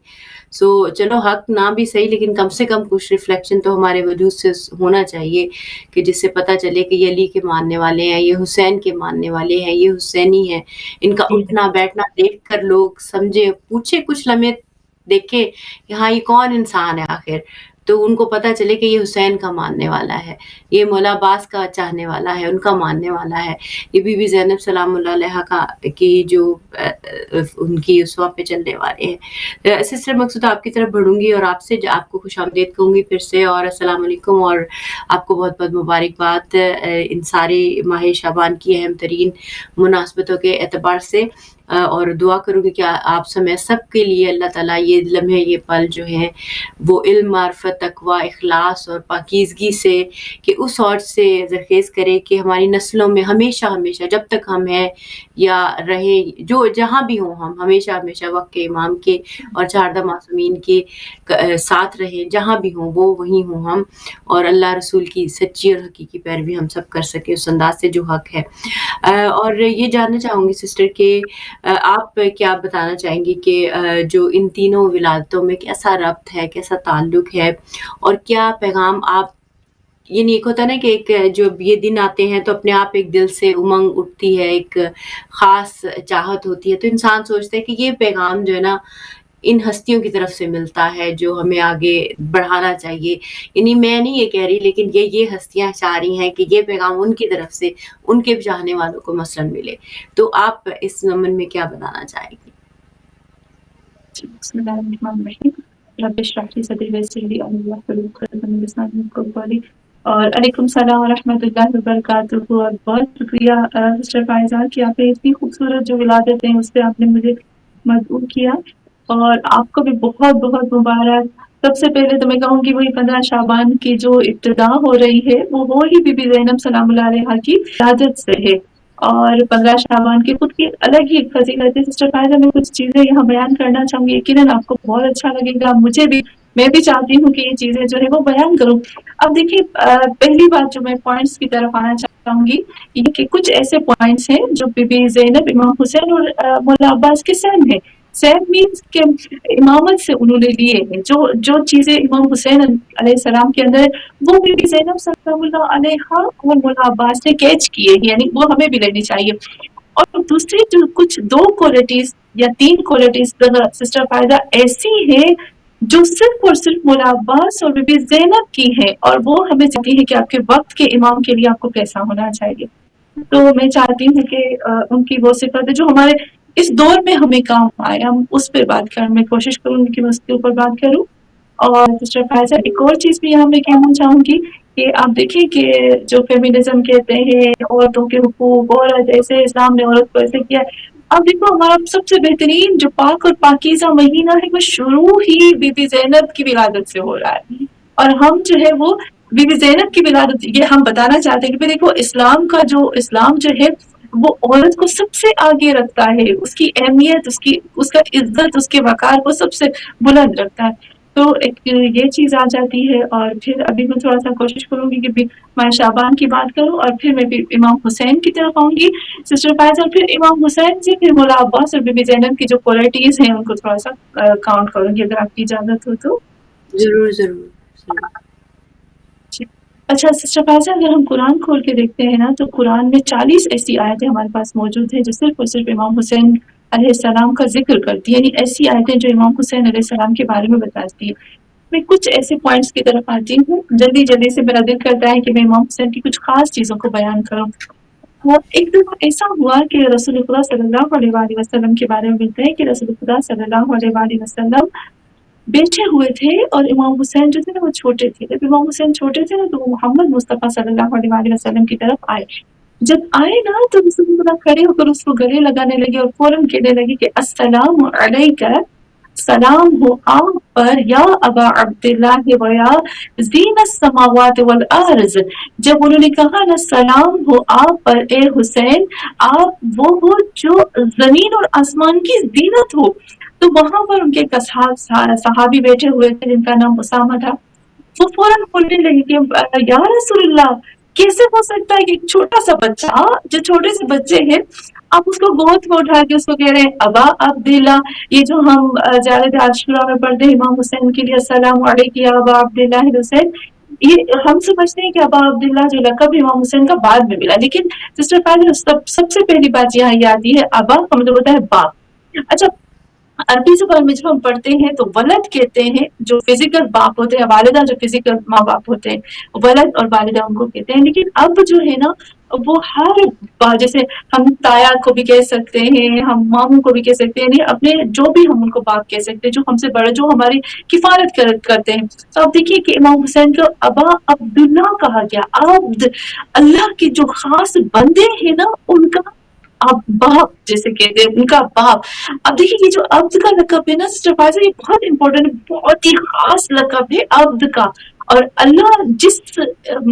سو چلو حق نہ بھی صحیح لیکن کم سے کم کچھ ریفلیکشن تو ہمارے وجود سے ہونا چاہیے کہ جس سے پتہ چلے کہ یہ علی کے ماننے والے ہیں، یہ حسین کے ماننے والے ہیں، یہ حسینی ہیں. ان کا اٹھنا بیٹھنا دیکھ کر لوگ سمجھے، پوچھے کچھ لمحے دیکھے کہ ہاں یہ کون انسان ہے آخر، تو ان کو پتہ چلے کہ یہ حسین کا ماننے والا ہے، یہ مولا عباس کا چاہنے والا ہے، ان کا ماننے والا ہے، یہ بی بی زینب سلام اللہ علیہا کا کی جو ان کی اسوہ پہ چلنے والے ہیں. سسٹر مقصود آپ کی طرف بڑھوں گی اور آپ سے آپ کو خوش آمدید کہوں گی پھر سے، اور السلام علیکم، اور آپ کو بہت بہت مبارکباد ان ساری ماہ شعبان کی اہم ترین مناسبتوں کے اعتبار سے، اور دعا کروں گی کہ آپ سمیت سب کے لیے اللہ تعالیٰ یہ لمحے یہ پل جو ہیں وہ علم، معرفت، تقوی، اخلاص اور پاکیزگی سے کہ اس اور سے زرخیز کرے کہ ہماری نسلوں میں ہمیشہ ہمیشہ جب تک ہم ہیں یا رہے، جو جہاں بھی ہوں، ہم ہمیشہ ہمیشہ وقت کے امام کے اور چاردہ معصومین کے ساتھ رہیں، جہاں بھی ہوں وہ وہیں ہوں ہم، اور اللہ رسول کی سچی اور حقیقی پیروی ہم سب کر سکیں اس انداز سے جو حق ہے. اور یہ جاننا چاہوں گی سسٹر کہ آپ کیا بتانا چاہیں گی کہ جو ان تینوں ولادتوں میں کیسا ربط ہے، کیسا تعلق ہے، اور کیا پیغام آپ، یعنی ایک ہوتا ہے نا کہ ایک جو یہ دن آتے ہیں تو اپنے آپ ایک دل سے امنگ اٹھتی ہے، ایک خاص چاہت ہوتی ہے، تو انسان سوچتا ہے کہ یہ پیغام جو ہے نا ان ہستیوں کی طرف سے ملتا ہے جو ہمیں آگے بڑھانا چاہیے. یعنی میں نہیں یہ کہہ رہی لیکن یہ ہستیاں چاہ رہی ہیں کہ یہ پیغام ان کی طرف سے ان کے چاہنے والوں کو مثلاً ملے. تو آپ اس ضمن میں کیا بتانا چاہیں گی؟ بسم اللہ الرحمن الرحیم. رب اشرح لی صدری ویسر لی امری واحلل عقدۃ من لسانی یفقهوا قولی. اور علیکم السلام ورحمۃ اللہ وبرکاتہ. اور بہت شکریہ سسٹر فائزہ کہ آپ نے اتنی خوبصورت جو ولادت ہیں اس پہ آپ نے مجھے مدعو کیا، اور آپ کو بھی بہت بہت مبارک. سب سے پہلے تو میں کہوں گی وہی 15 شعبان کی جو ابتدا ہو رہی ہے وہ ہی بی بی زینب سلام اللہ علیہا کی ولادت سے ہے، اور 15 شعبان کی خود کی الگ ہی ایک فضیلت ہے. سسٹر فائزہ میں کچھ چیزیں یہاں بیان کرنا چاہوں گی، یقیناً آپ کو بہت اچھا لگے گا، مجھے بھی، میں بھی چاہتی ہوں کہ یہ چیزیں جو ہے وہ بیان کروں. اب دیکھیے پہلی بات جو میں پوائنٹس کی طرف آنا چاہوں گی یہ کہ کچھ ایسے پوائنٹس ہیں جو بی بی زینب، امام حسین اور مولا عباس کے سیم ہیں. سیم مینس کہ امامت سے انہوں نے لیے ہیں، جو چیزیں امام حسین علیہ السلام کے اندر وہ بی بی زینب سلام اللہ علیہا اور مولا عباس نے کیچ کیے، یعنی وہ ہمیں بھی لینی چاہیے. اور دوسری جو کچھ 2 کوالٹیز یا 3 کوالٹیز سسٹر فائدہ ایسی ہیں جو صرف اور صرف مولا عباس اور بی بی زینب کی ہیں، اور وہ ہمیں چاہتی ہے کہ آپ کے وقت کے امام کے لیے آپ کو کیسا ہونا چاہیے. تو میں چاہتی ہوں کہ ان کی وہ صفت ہے جو ہمارے اس دور میں ہمیں کام آئے، ہم اس پہ بات کریں، میں کوشش کروں گی کہ میں اس کے اوپر بات کروں. اور سسٹر فائزہ ایک اور چیز بھی یہاں میں کہنا چاہوں گی کہ آپ دیکھیں کہ جو فیمینزم کہتے ہیں عورتوں کے حقوق، عورت ایسے، اسلام نے عورت کو ایسے کیا ہے. اب دیکھو ہمارا سب سے بہترین جو پاک اور پاکیزہ مہینہ ہے وہ شروع ہی بی بی زینب کی ولادت سے ہو رہا ہے، اور ہم جو ہے وہ بی بی زینب کی ولادت یہ ہم بتانا چاہتے ہیں کہ دیکھو اسلام جو ہے وہ عورت کو سب سے آگے رکھتا ہے، اس کی اہمیت، اس کا عزت، اس کے وقار کو سب سے بلند رکھتا ہے. تو ایک یہ چیز آ جاتی ہے. اور پھر ابھی میں تھوڑا سا کوشش کروں گی کہ میں شعبان کی بات کروں اور پھر میں امام حسین کی طرف آؤں گی سسٹر فائزہ، پھر امام حسین سے، پھر مولا عباس اور بی بی زینب کی جو کوالٹیز ہیں ان کو تھوڑا سا کاؤنٹ کروں گی اگر آپ کی اجازت ہو تو. ضرور ضرور. اچھا سسٹر فائزہ، اگر ہم قرآن کھول کے دیکھتے ہیں نا تو قرآن میں 40 ایسی آیتیں ہمارے پاس موجود ہیں جو صرف اور صرف امام حسین علیہ السلام کا ذکر کرتی ہے، یعنی ایسی آیتیں جو امام حسین علیہ السلام کے بارے میں بتاتی ہیں. میں کچھ ایسے پوائنٹس کی طرف آتی ہوں، جلدی سے میرا دل کرتا ہے کہ میں امام حسین کی کچھ خاص چیزوں کو بیان کروں. اور ایک دفعہ ایسا ہوا کہ رسول خدا صلی اللہ علیہ وآلہ وسلم کے بارے میں ملتا ہے کہ رسول خدا صلی اللہ علیہ وآلہ وسلم بیٹھے ہوئے تھے اور امام حسین جو تھے نا وہ چھوٹے تھے. جب امام حسین چھوٹے تھے نا تو وہ محمد مصطفیٰ صلی اللہ علیہ وآلہ وسلم کی طرف آئے. جب آئے نا تو رسول خدا کھڑے ہو کر اس کو گلے لگانے لگے اور فوراً کہنے لگے کہ السلام علیکہ، سلام ہو آپ پر یا ابا عبداللہ و یا زین السماوات والارض. جب انہوں نے کہا نا سلام ہو آپ پر اے حسین، آپ وہ ہو جو زمین اور آسمان کی زینت ہو. تو وہاں پر ان کے ایک صحابی بیٹھے ہوئے تھے جن کا نام اسامہ تھا. وہ فوراً بولنے لگے کہ یا رسول اللہ، کیسے ہو سکتا ہے کہ ایک چھوٹا سا بچہ، جو چھوٹے سے بچے ہیں، آپ اس کو گود میں اٹھا کے اس کو کہہ رہے ہیں ابا عبداللہ. یہ جو ہم زیارت عاشورہ میں پڑھتے ہیں امام حسین کے لیے السلام علیکم یا ابا عبداللہ حسین، یہ ہم سمجھتے ہیں کہ ابا عبداللہ جو لقب امام حسین کا بعد میں ملا، لیکن سسٹر فائزہ سب سے پہلی بات یہاں یہ آتی ہے ابا کا مطلب ہوتا ہے باپ. اچھا عربی زبان میں جب ہم پڑھتے ہیں تو ولد کہتے ہیں جو فزیکل باپ ہوتے ہیں، والدہ جو فزیکل ماں باپ ہوتے ہیں، ولد اور والدہ ان کو کہتے ہیں. لیکن اب جو ہے نا وہ ہر جیسے ہم تایا کو بھی کہہ سکتے ہیں، ہم ماموں کو بھی کہہ سکتے ہیں، اپنے جو بھی ہم ان کو باپ کہہ سکتے ہیں جو ہم سے بڑے، جو ہماری کفالت کرتے ہیں. تو آپ دیکھیے کہ امام حسین کو ابا عبداللہ کہا گیا. عبد، اللہ کے جو خاص بندے ہیں نا ان کا اب باپ جیسے کہتے ہیں، ان کا باپ. اب دیکھیے یہ جو عبد کا لقب ہے نا سسٹر فائزہ، یہ بہت امپورٹنٹ، بہت ہی خاص لقب ہے عبد کا. اور اللہ جس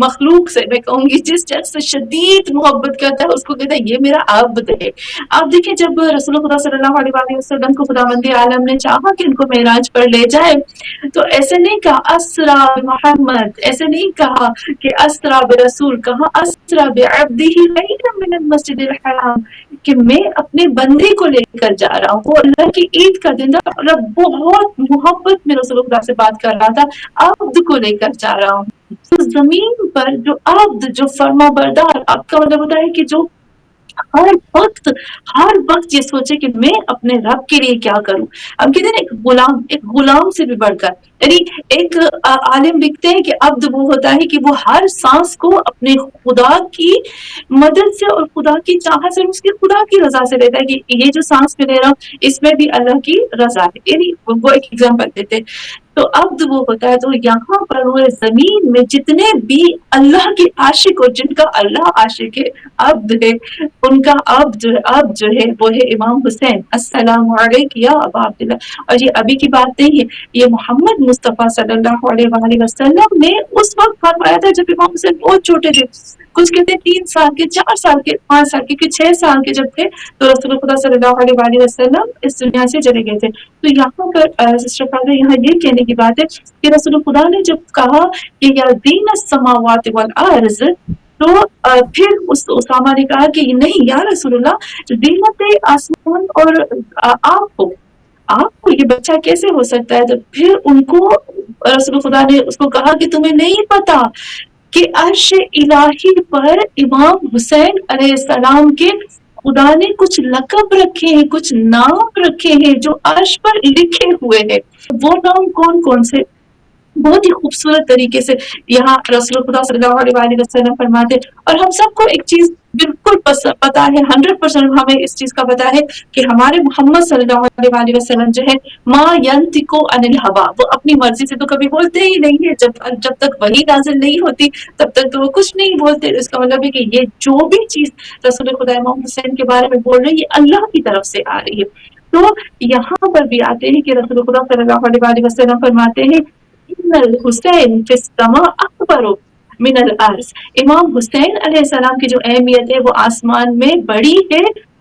مخلوق سے، میں کہوں گی جس شخص سے شدید محبت کرتا ہے اس کو کہتا ہے یہ میرا عبد ہے. آپ دیکھیں جب رسول خدا صلی اللہ علیہ وآلہ وسلم کو خداوند عالم نے چاہا کہ ان کو معراج پر لے جائے تو ایسے نہیں کہا اسرا محمد، ایسے نہیں کہا کہ اسرا برسول، کہا اسرا بعبدہ لیلا من المسجد الحرام، کہ میں اپنے بندے کو لے کر جا رہا ہوں. وہ اللہ کی عید کا دن تھا اور بہت محبت میں رسول اللہ سے بات کر رہا تھا، عبد کو لے کر جا رہا ہوں. تو زمین پر جو عبد، جو فرما بردار، آپ کا مطلب ہوتا ہے کہ جو ہر وقت یہ سوچے کہ میں اپنے رب کے لیے کیا کروں. ہم کہتے ہیں ایک غلام سے بھی بڑھ کر، یعنی ایک عالم لکھتے ہیں کہ عبد وہ ہوتا ہے کہ وہ ہر سانس کو اپنے خدا کی مدد سے اور خدا کی چاہت سے، اس کی خدا کی رضا سے لیتا ہے کہ یہ جو سانس میں لے رہا ہوں اس میں بھی اللہ کی رضا ہے. یعنی وہ ایک ایگزامپل دیتے. تو عبد وہ ہوتا ہے. تو یہاں پر روئے زمین میں جتنے بھی اللہ کے عاشق اور جن کا اللہ عاشق ہے، عبد ہے، ان کا عبد جو ہے وہ ہے امام حسین. السلام علیکم یا ابا عبداللہ. اور یہ ابھی کی بات نہیں ہے، یہ محمد مصطفیٰ صلی اللہ علیہ وآلہ وسلم نے اس وقت فرمایا تھا جب امام حسین بہت چھوٹے تھے. کچھ کہتے ہیں 3 سال کے، 4 سال کے، 5 سال کے، 6 سال کے جب تھے تو رسول خدا صلی اللہ علیہ وآلہ وسلم اس دنیا سے چلے گئے تھے. تو یہاں پر سسٹر فاضل یہاں یہ کہنے کی بات ہے کہ رسول خدا نے جب کہا کہ یا دین السماوات والارض، تو پھر اسامہ نے کہا کہ نہیں یا رسول اللہ، زینت آسمان اور آپ کو یہ بچہ کیسے ہو سکتا ہے؟ تو پھر ان کو رسول خدا نے اس کو کہا کہ تمہیں نہیں پتا کہ عرش الہی پر امام حسین علیہ السلام کے خدا نے کچھ لقب رکھے ہیں، کچھ نام رکھے ہیں جو عرش پر لکھے ہوئے ہیں. وہ نام کون کون سے؟ بہت ہی خوبصورت طریقے سے یہاں رسول خدا صلی اللہ علیہ وآلہ وسلم فرماتے. اور ہم سب کو ایک چیز بالکل پتا ہے، 100% ہمیں اس چیز کا پتا ہے کہ ہمارے محمد صلی اللہ علیہ وآلہ وسلم جو ہے ما ینطق عن الہوا، وہ اپنی مرضی سے تو کبھی بولتے ہی نہیں ہے. جب تک وحی نازل نہیں ہوتی تب تک تو وہ کچھ نہیں بولتے. اس کا مطلب ہے کہ یہ جو بھی چیز رسول خدا امام حسین کے بارے میں بول رہے ہیں یہ اللہ کی طرف سے آ رہی ہے. تو یہاں پر بھی آتے ہیں کہ رسول خدا صلی اللہ علیہ وآلہ وسلم فرماتے ہیں ان الحسین فی السماء اکبر من الارض. امام حسین علیہ السلام کی جو اہمیت ہے وہ آسمان میں بڑی ہے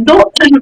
2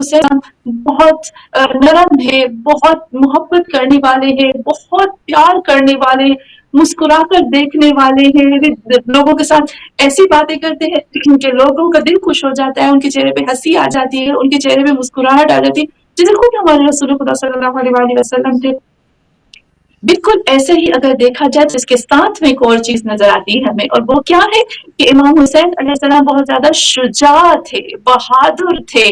حسین بہت نرم ہے، بہت محبت کرنے والے ہیں، بہت پیار کرنے والے، مسکرا کر دیکھنے والے ہیں، لوگوں کے ساتھ ایسی باتیں کرتے ہیں کہ لوگوں کا دل خوش ہو جاتا ہے، ان کے چہرے پہ ہنسی آ جاتی ہے، ان کے چہرے پہ مسکراہٹ آ جاتی ہے، جیسے خود ہمارے رسول خدا صلی اللہ علیہ وآلہ وسلم تھے۔ بالکل ایسے ہی اگر دیکھا جائے جس کے ساتھ میں ایک اور چیز نظر آتی ہے ہمیں، اور وہ کیا ہے کہ امام حسین علیہ السلام بہت زیادہ شجاع تھے، بہادر تھے۔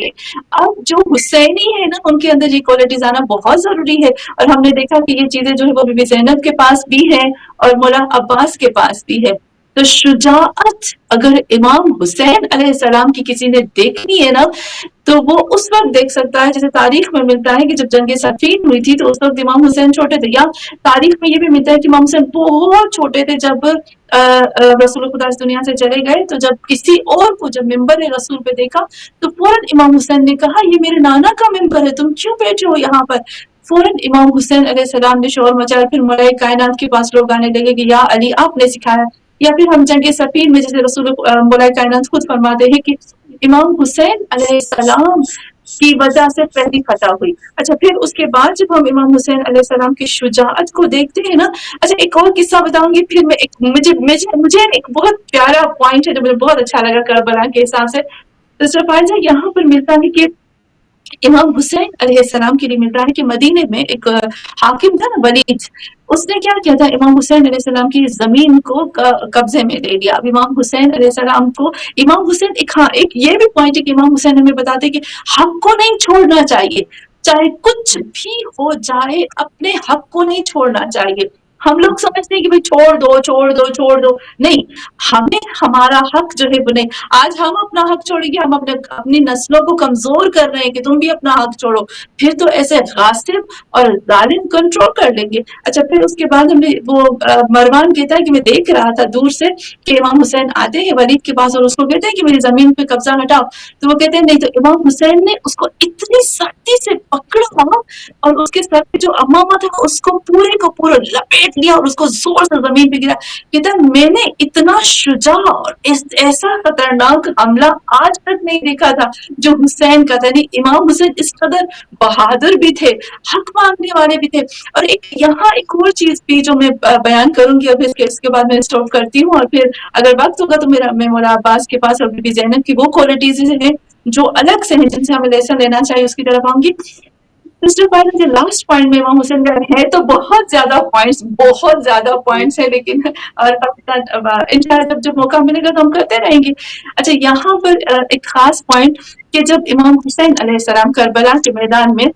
اب جو حسینی ہے نا، ان کے اندر یہ کوالٹیز آنا بہت ضروری ہے، اور ہم نے دیکھا کہ یہ چیزیں جو ہے وہ بی بی زینب کے پاس بھی ہے اور مولا عباس کے پاس بھی ہے۔ تو شجاعت اگر امام حسین علیہ السلام کی کسی نے دیکھنی ہے نا، تو وہ اس وقت دیکھ سکتا ہے، جیسے تاریخ میں ملتا ہے کہ جب جنگ صفین ہوئی تھی تو اس وقت امام حسین چھوٹے تھے، یا تاریخ میں یہ بھی ملتا ہے کہ امام حسین بہت چھوٹے تھے جب رسول خدا اس دنیا سے چلے گئے، تو جب کسی اور کو جب ممبر رسول پہ دیکھا تو فوراً امام حسین نے کہا یہ میرے نانا کا ممبر ہے، تم کیوں بیٹھے ہو یہاں پر؟ فوراً امام حسین علیہ السلام نے شور مچایا، پھر ملائے کائنات کے پاس لوگ آنے لگے کہ یا علی آپ نے سکھایا، یا پھر ہم جنگ صفین میں جیسے رسول ملائے کائنات خود فرماتے ہیں کہ امام حسین علیہ السلام کی وجہ سے پہلی فتح ہوئی۔ اچھا پھر اس کے بعد جب ہم امام حسین علیہ السلام کی شجاعت کو دیکھتے ہیں نا، اچھا ایک اور قصہ بتاؤں گی، پھر میں مجھے ایک بہت پیارا پوائنٹ ہے جو مجھے بہت اچھا لگا کربلا کے حساب سے۔ تو سرفائزہ یہاں پر ملتا ہے کہ امام حسین علیہ السلام کے لیے ملتا ہے کہ مدینے میں ایک حاکم تھا نا ولید، اس نے کیا کیا تھا، امام حسین علیہ السلام کی زمین کو قبضے میں لے لیا۔ اب امام حسین علیہ السلام کو امام حسین ایک یہ بھی پوائنٹ ہے کہ امام حسین ہمیں بتاتے کہ حق کو نہیں چھوڑنا چاہیے، چاہے کچھ بھی ہو جائے اپنے حق کو نہیں چھوڑنا چاہیے۔ ہم لوگ سمجھتے ہیں کہ بھائی چھوڑ دو چھوڑ دو چھوڑ دو، نہیں، ہمیں ہمارا حق جو ہے وہ نہیں، آج ہم اپنا حق چھوڑیں گے، ہم اپنی نسلوں کو کمزور کر رہے ہیں کہ تم بھی اپنا حق چھوڑو، پھر تو ایسے غاصب اور ظالم کنٹرول کر لیں گے۔ اچھا پھر اس کے بعد ہم نے وہ مروان کہتا ہے کہ میں دیکھ رہا تھا دور سے کہ امام حسین آتے ہیں ولید کے پاس اور اس کو کہتے ہیں کہ میری زمین پہ قبضہ ہٹاؤ، تو وہ کہتے ہیں نہیں، تو امام حسین نے اس کو اتنی سختی سے پکڑا اور اس کے سر پہ جو امامہ تھا اس کو پورا لپیٹ لیا اور اس کو زور سے زمین پہ گرا۔ کہتا ہے میں نے اتنا شجاع اور ایسا خطرناک حملہ آج تک نہیں دیکھا تھا جو حسین کا تھا۔ امام حسین اس قدر بہادر بھی تھے، حق مانگنے والے بھی تھے۔ اور یہاں ایک اور چیز بھی جو میں بیان کروں گی، اب اس کے بعد میں اسٹاپ کرتی ہوں، اور پھر اگر وقت ہوگا تو میں مولا عباس کے پاس اور بی بی زینب کی وہ کوالٹیز ہیں جو الگ سے ہیں جن سے ہمیں لیسن لینا چاہیے، اس کی طرف آؤں گی۔ لاسٹ پوائنٹ میں امام حسین کا ہے تو بہت زیادہ پوائنٹس ہیں، لیکن اور انشاءاللہ جب موقع ملے گا تو ہم کرتے رہیں گے۔ اچھا یہاں پر ایک خاص پوائنٹ کہ جب امام حسین علیہ السلام کربلا کے میدان میں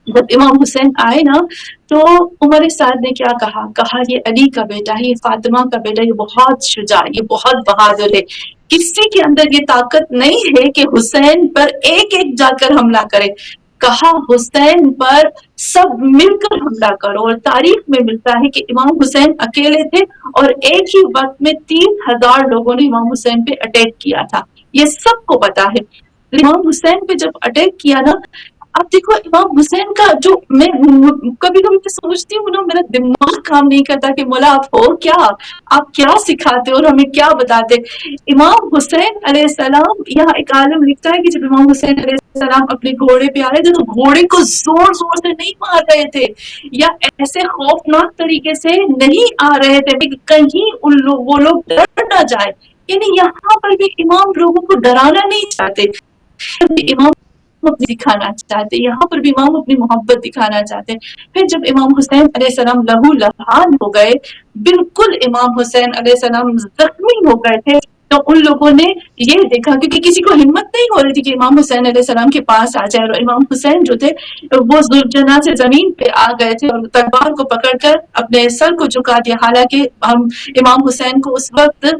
جب امام حسین آئے نا، تو عمر سعد نے کیا کہا یہ علی کا بیٹا ہے، یہ فاطمہ کا بیٹا، یہ بہت شجاع، یہ بہت بہادر ہے، کسی کے اندر یہ طاقت نہیں ہے کہ حسین پر ایک جا کر حملہ کرے۔ کہا حسین پر سب مل کر حملہ کرو، اور تاریخ میں ملتا ہے کہ امام حسین اکیلے تھے اور ایک ہی وقت میں 3000 لوگوں نے امام حسین پہ اٹیک کیا تھا، یہ سب کو پتا ہے۔ امام حسین پہ جب اٹیک کیا نا، اب دیکھو امام حسین کا جو میں کبھی میں سوچتی ہوں نا، میرا دماغ کام نہیں کرتا کہ مولا آپ ہو کیا، آپ کیا سکھاتے اور ہمیں کیا بتاتے۔ امام حسین علیہ السلام، یہاں ایک عالم لکھتا ہے کہ جب امام حسین علیہ السلام اپنے گھوڑے پہ آ رہے تھے تو گھوڑے کو زور سے نہیں مار رہے تھے یا ایسے خوفناک طریقے سے نہیں آ رہے تھے کہ کہیں وہ لوگ ڈر نہ جائے، یعنی یہاں پر بھی امام لوگوں کو ڈرانا نہیں چاہتے، امام دکھانا چاہتے، یہاں پر بھی امام اپنی محبت دکھانا چاہتے۔ پھر جب امام حسین علیہ السلام لہو لہان ہو گئے، بالکل امام حسین علیہ السلام زخمی ہو گئے تھے، تو ان لوگوں نے یہ دیکھا، کیونکہ کسی کو ہمت نہیں ہو رہی تھی کہ امام حسین علیہ السلام کے پاس آ جائے، اور امام حسین جو تھے وہ ذوالجناح سے زمین پہ آ گئے تھے اور تلوار کو پکڑ کر اپنے سر کو جھکا دیا، حالانکہ امام حسین کو اس وقت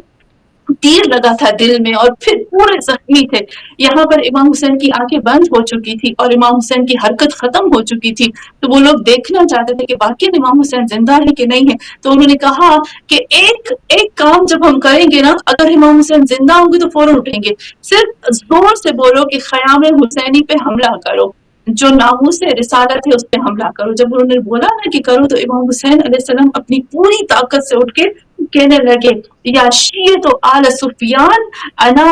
تیر لگا تھا دل میں اور پھر پورے زخمی تھے۔ یہاں پر امام حسین کی آنکھیں بند ہو چکی تھی اور امام حسین کی حرکت ختم ہو چکی تھی، تو وہ لوگ دیکھنا چاہتے تھے کہ باقی امام حسین زندہ ہے کہ نہیں ہے۔ تو انہوں نے کہا کہ ایک کام جب ہم کریں گے نا، اگر امام حسین زندہ ہوں گے تو فوراً اٹھیں گے، صرف زور سے بولو کہ خیام حسینی پہ حملہ کرو، جو ناموس رسالت ہے اس پہ حملہ کرو۔ جب انہوں نے بولا نا کہ کرو، تو امام حسین علیہ السلام اپنی پوری طاقت سے اٹھ کے کہنے لگے یا شیعہ تو آل سفیان انا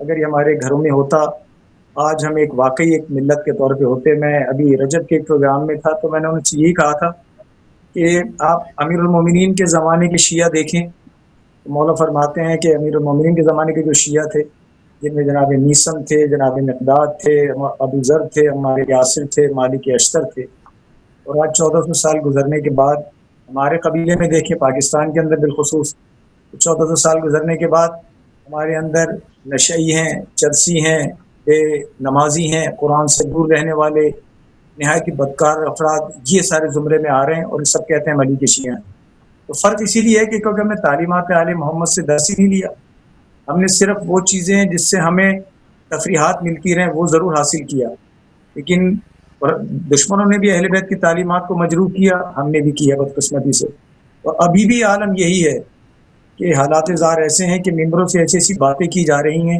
اگر یہ ہمارے گھروں میں ہوتا آج ہم ایک واقعی ایک ملت کے طور پہ ہوتے. میں ابھی رجب کے ایک پروگرام میں تھا تو میں نے ان سے یہی کہا تھا کہ آپ امیر المومنین کے زمانے کے شیعہ دیکھیں. مولا فرماتے ہیں کہ امیر المومنین کے زمانے کے جو شیعہ تھے جن میں جناب نیسم تھے, جناب مقداد تھے, ابو ذر تھے, عمار یاسر تھے, مالک اشتر تھے, اور آج 1400 سال گزرنے کے بعد ہمارے قبیلے میں دیکھیں, پاکستان کے اندر بالخصوص 1400 سال گزرنے کے بعد ہمارے اندر نشئی ہیں, چرسی ہیں, بے نمازی ہیں, قرآن سے دور رہنے والے, نہایت ہی بدکار افراد, یہ سارے زمرے میں آ رہے ہیں اور سب کہتے ہیں علی کے شیعہ ہیں. تو فرق اسی لیے ہے کہ کیونکہ ہم نے تعلیمات آل محمد سے درس ہی نہیں لیا. ہم نے صرف وہ چیزیں جس سے ہمیں تفریحات ملتی رہیں وہ ضرور حاصل کیا, لیکن دشمنوں نے بھی اہل بیت کی تعلیمات کو مجروح کیا, ہم نے بھی کیا بدقسمتی سے. اور ابھی بھی عالم یہی ہے کہ حالات زار ایسے ہیں کہ ممبروں سے ایسی ایسی باتیں کی جا رہی ہیں.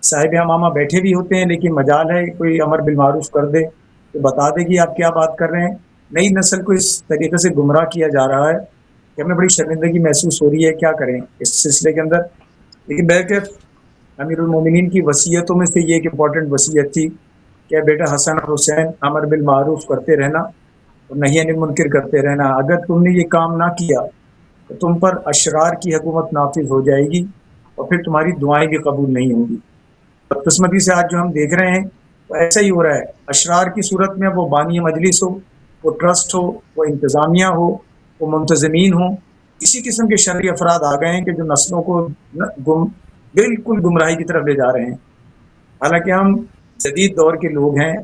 صاحب امامہ بیٹھے بھی ہوتے ہیں لیکن مجال ہے کوئی امر بالمعروف کر دے تو بتا دے کہ آپ کیا بات کر رہے ہیں. نئی نسل کو اس طریقے سے گمراہ کیا جا رہا ہے کہ ہمیں بڑی شرمندگی محسوس ہو رہی ہے. کیا کریں اس سلسلے کے اندر. لیکن بہرکیف امیر المومنین کی وصیتوں میں سے یہ ایک امپورٹنٹ وصیت تھی کہ بیٹا حسن اور حسین امر بالمعروف کرتے رہنا اور نہی عن المنکر کرتے رہنا. اگر تم نے یہ کام نہ کیا تو تم پر اشرار کی حکومت نافذ ہو جائے گی اور پھر تمہاری دعائیں بھی قبول نہیں ہوں گی. بدقسمتی سے آج جو ہم دیکھ رہے ہیں وہ ایسا ہی ہو رہا ہے. اشرار کی صورت میں وہ بانی مجلس ہو, وہ ٹرسٹ ہو, وہ انتظامیہ ہو, وہ منتظمین ہوں, اسی قسم کے شرعی افراد آ گئے ہیں کہ جو نسلوں کو بالکل گمراہی کی طرف لے جا رہے ہیں. حالانکہ ہم جدید دور کے لوگ ہیں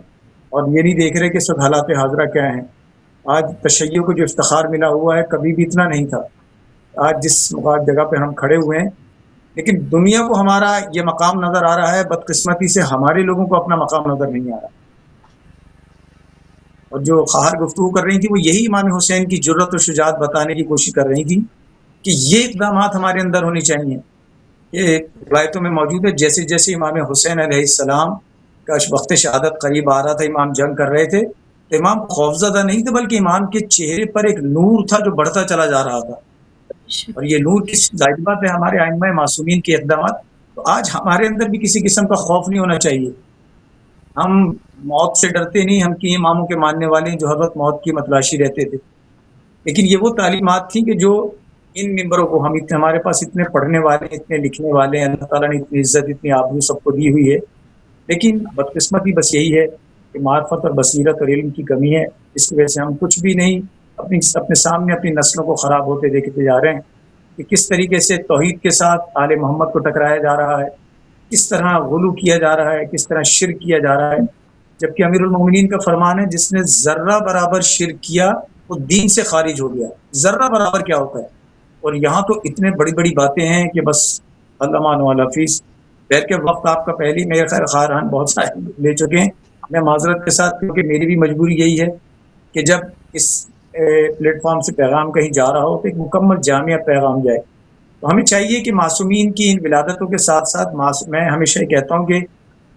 اور یہ نہیں دیکھ رہے کہ سب حالات حاضرہ کیا ہیں. آج تشیع کو جو افتخار ملا ہوا ہے کبھی بھی اتنا نہیں تھا. آج جس جگہ پہ ہم کھڑے ہوئے ہیں, لیکن دنیا کو ہمارا یہ مقام نظر آ رہا ہے, بدقسمتی سے ہمارے لوگوں کو اپنا مقام نظر نہیں آ رہا. اور جو خواہر گفتگو کر رہی تھی وہ یہی امام حسین کی جرت و شجاعت بتانے کی کوشش کر رہی تھی کہ یہ اقدامات ہمارے اندر ہونے چاہیے. یہ روایتوں میں موجود ہے جیسے جیسے امام حسین علیہ السلام کا وقت شہادت قریب آ رہا تھا, امام جنگ کر رہے تھے, تو امام خوفزدہ نہیں تھے بلکہ امام کے چہرے پر ایک نور تھا جو بڑھتا چلا جا رہا تھا. اور یہ نور کس ظاہر بات ہے ہمارے ائمہ معصومین کے اقدامات. تو آج ہمارے اندر بھی کسی قسم کا خوف نہیں ہونا چاہیے. ہم موت سے ڈرتے نہیں, ہم کی اماموں کے ماننے والے ہیں جو ہر وقت موت کی متلاشی رہتے تھے. لیکن یہ وہ تعلیمات تھیں کہ جو ان ممبروں کو ہمارے پاس اتنے پڑھنے والے, اتنے لکھنے والے ہیں, اللہ تعالیٰ نے اتنی عزت اتنی آبرو سب کو دی ہوئی ہے, لیکن بدقسمتی بس یہی ہے کہ معرفت اور بصیرت اور علم کی کمی ہے. اس کی وجہ سے ہم کچھ بھی نہیں اپنے سامنے اپنی نسلوں کو خراب ہوتے دیکھتے جا رہے ہیں کہ کس طریقے سے توحید کے ساتھ آل محمد کو ٹکرایا جا رہا ہے, کس طرح غلو کیا جا رہا ہے, کس طرح شرک کیا جا رہا ہے. جبکہ امیر المومنین کا فرمان ہے جس نے ذرہ برابر شرک کیا وہ دین سے خارج ہو گیا. ذرہ برابر کیا ہوتا ہے؟ اور یہاں تو اتنے بڑی بڑی باتیں ہیں کہ بس اللہ مان والا فیس. بہر کے وقت آپ کا پہلی میرے خیر خواہران بہت سارے لے چکے ہیں. میں معذرت کے ساتھ, کیونکہ میری بھی مجبوری یہی ہے کہ جب اس پلیٹ فارم سے پیغام کہیں جا رہا ہو تو ایک مکمل جامع پیغام جائے. تو ہمیں چاہیے کہ معصومین کی ان ولادتوں کے ساتھ ساتھ میں ہمیشہ یہ کہتا ہوں کہ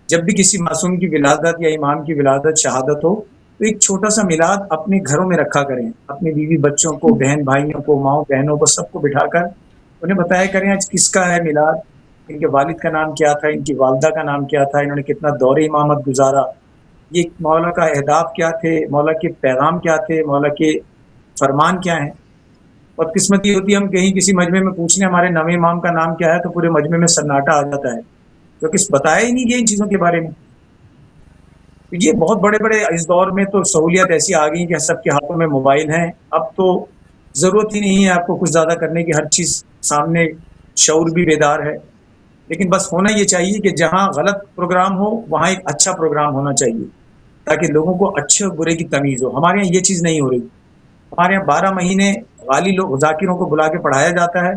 جب بھی کسی معصوم کی ولادت یا امام کی ولادت شہادت ہو تو ایک چھوٹا سا میلاد اپنے گھروں میں رکھا کریں. اپنی بیوی بچوں کو, بہن بھائیوں کو, ماؤں بہنوں کو, سب کو بٹھا کر انہیں بتایا کریں آج کس کا ہے میلاد, ان کے والد کا نام کیا تھا, ان کی والدہ کا نام کیا تھا, انہوں نے کتنا دور امامت گزارا, یہ مولا کا اہداف کیا تھے, مولا کے پیغام کیا تھے, مولا کے فرمان کیا ہیں. بدقسمتی ہوتی ہے ہم کہیں کسی مجمع میں پوچھنے ہمارے نویں امام کا نام کیا ہے تو پورے مجمع میں سناٹا آ جاتا ہے, کیونکہ بتایا ہی نہیں گیا ان چیزوں کے بارے میں. یہ بہت بڑے بڑے اس دور میں تو سہولیات ایسی آ گئی کہ سب کے ہاتھوں میں موبائل ہیں. اب تو ضرورت ہی نہیں ہے آپ کو کچھ زیادہ کرنے کی, ہر چیز سامنے, شعور بھی بیدار ہے. لیکن بس ہونا یہ چاہیے کہ جہاں غلط پروگرام ہو وہاں ایک اچھا پروگرام ہونا چاہیے تاکہ لوگوں کو اچھے اور برے کی تمیز ہو. ہمارے یہاں یہ چیز نہیں ہو رہی. ہمارے یہاں 12 مہینے غالی لوگ ذاکروں کو بلا کے پڑھایا جاتا ہے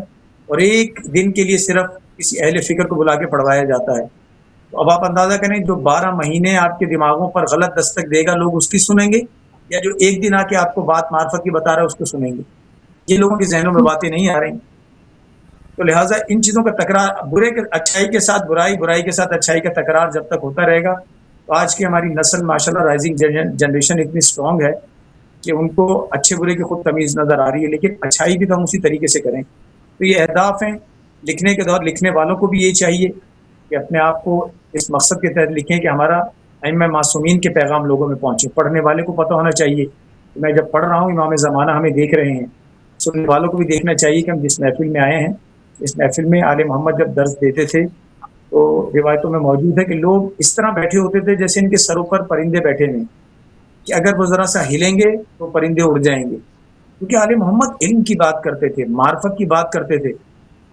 اور ایک دن کے لیے صرف کسی اہل فکر کو بلا کے پڑھوایا جاتا ہے. تو اب آپ اندازہ کریں جو 12 مہینے آپ کے دماغوں پر غلط دستک دے گا لوگ اس کی سنیں گے, یا جو ایک دن آ کے آپ کو بات معرفت کی بتا رہا ہے اس کو سنیں گے. یہ لوگوں کے ذہنوں میں باتیں نہیں آ رہی. تو لہٰذا ان چیزوں کا تکرار, برے کے اچھائی کے ساتھ برائی, برائی کے ساتھ اچھائی کا تکرار جب تک ہوتا رہے گا تو آج کی ہماری نسل ماشاءاللہ رائزنگ جنریشن اتنی اسٹرانگ ہے کہ ان کو اچھے برے کی خود تمیز نظر آ رہی ہے, لیکن اچھائی بھی تو ہم اسی طریقے سے کریں. تو یہ اہداف ہیں لکھنے کے دور لکھنے والوں کو بھی یہ چاہیے کہ اپنے آپ کو اس مقصد کے تحت لکھیں کہ ہمارا ائمہ معصومین کے پیغام لوگوں میں پہنچے. پڑھنے والے کو پتہ ہونا چاہیے کہ میں جب پڑھ رہا ہوں امام زمانہ ہمیں دیکھ رہے ہیں. سننے والوں کو بھی دیکھنا چاہیے کہ ہم جس محفل میں آئے ہیں اس محفل میں آل محمد جب درس دیتے تھے تو روایتوں میں موجود ہے کہ لوگ اس طرح بیٹھے ہوتے تھے جیسے ان کے سروں پر پرندے بیٹھے ہیں کہ اگر وہ ذرا سا ہلیں گے تو پرندے اڑ جائیں گے. کیونکہ آل محمد علم کی بات کرتے تھے, معرفت کی بات کرتے تھے.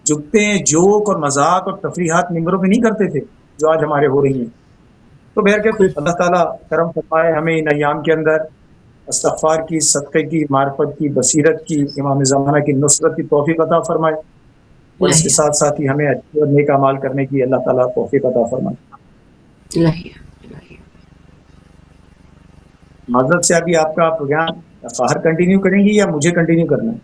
جگتے جوک اور مذاق اور تفریحات ممبروں میں نہیں کرتے تھے جو آج ہمارے ہو رہی ہیں. تو بہرکیف اللہ تعالیٰ کرم فرمائے ہمیں ان ایام کے اندر استغفار کی, صدقے کی, معرفت کی, بصیرت کی, امام زمانہ کی نصرت کی توفیق عطا فرمائے, اور اس کے ساتھ ساتھ ہی ہمیں اچھے اور نیک اعمال کرنے کی اللہ تعالیٰ توفیق عطا فرمائے. معذرت سے ابھی آپ کا پروگرام فاہر کنٹینیو کریں گی یا مجھے کنٹینیو کرنا ہے؟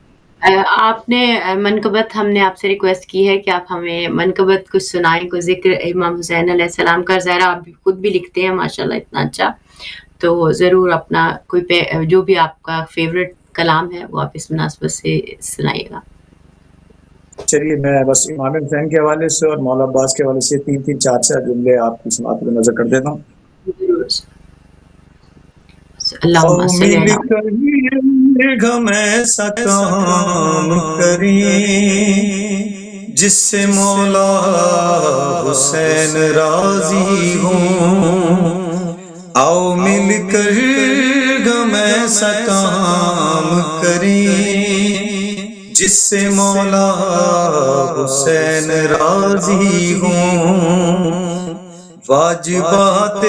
آپ نے منقبت ہم نے آپ سے ریکویسٹ کی ہے کہ آپ ہمیں منقبت کچھ سنائیں, کوئی ذکر امام حسین علیہ السلام کا. ظاہرہ آپ خود بھی لکھتے ہیں ماشاءاللہ اتنا اچھا, تو ضرور اپنا کوئی جو بھی آپ کا فیوریٹ کلام ہے وہ آپ اس مناسبت سے سنائیے گا. چلیے میں بس امام حسین کے حوالے سے اور مولا عباس کے حوالے سے 3 4 جملے آپ کی سماعت میں نظر کر دیتا ہوں. اللہم صلی اللہ ہم ایسا کام کریں جس سے مولا حسین راضی ہوں. آؤ مل کر ہم ایسا کام کریں جس سے مولا حسین راضی ہوں. واجبات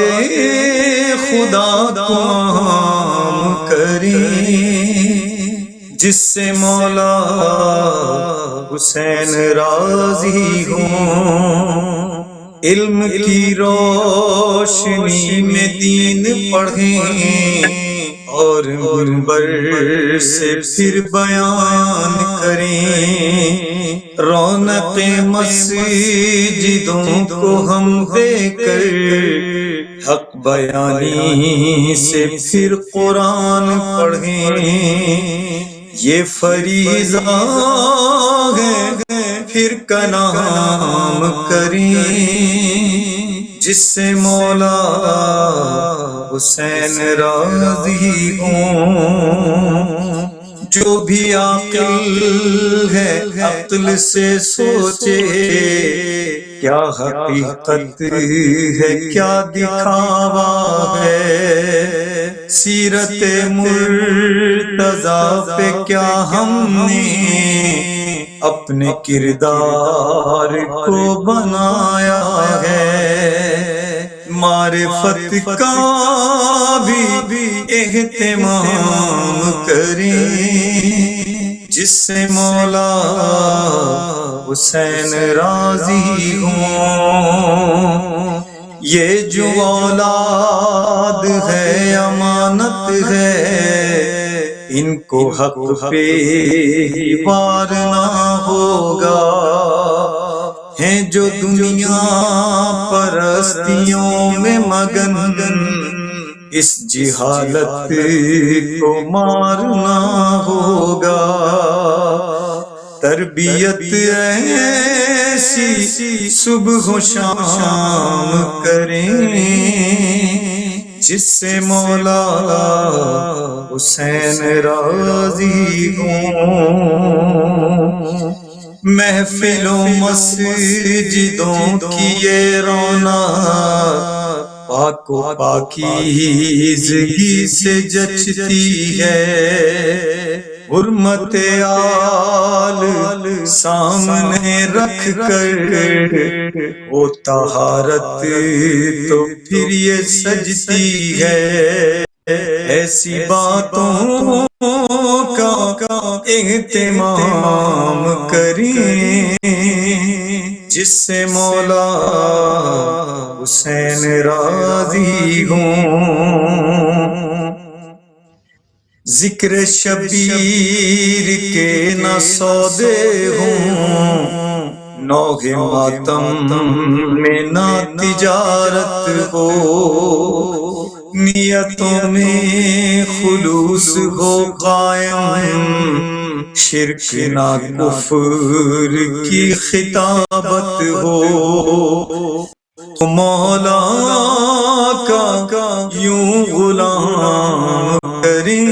خدا کو عام کریں جس سے مولا حسین راضی ہوں. علم کی روشنی میں دین پڑھیں اور منبر سے پھر بیان کریں. رونق مسجدوں کو ہم دے کر حق بیانی سے پھر قرآن پڑھیں. یہ فریضہ ہے پھر کلام کریں جس سے مولا حسین راضی ہوں. جو بھی عاقل ہے عقل سے سوچے کیا حقیقت ہے کیا دکھاوا ہے. سیرت مرتضیٰ پہ کیا ہم نے اپنے کردار کو بنایا ہے. معرفت کا بھی اہتمام کریں جس سے مولا حسین راضی ہوں. یہ جو اولاد ہے امانت ہے ان کو حق پہ وار نہ ہوگا. ہیں جو دنیا پرستیوں میں مگن اس جہالت کو مارنا ہوگا. تربیت ایسی صبح و شام کریں جس سے مولا حسین راضی ہوں. محفل و مسجدوں کی یہ رونق پاک و پاکیزگی سے جچتی ہے. حرمت آل سامنے رکھ کر وہ طہارت تو پھر یہ سجتی ہے. ایسی باتوں کا اہتمام کریں جس سے مولا حسین راضی ہوں. ذکر شبیر کے نہ سودے ہوں نوح ماتم میں نہ تجارت ہو. نیتوں میں خلوص ہو قائم شرک نہ کفر کی خطابت ہو، مولا کا یوں غلام کریں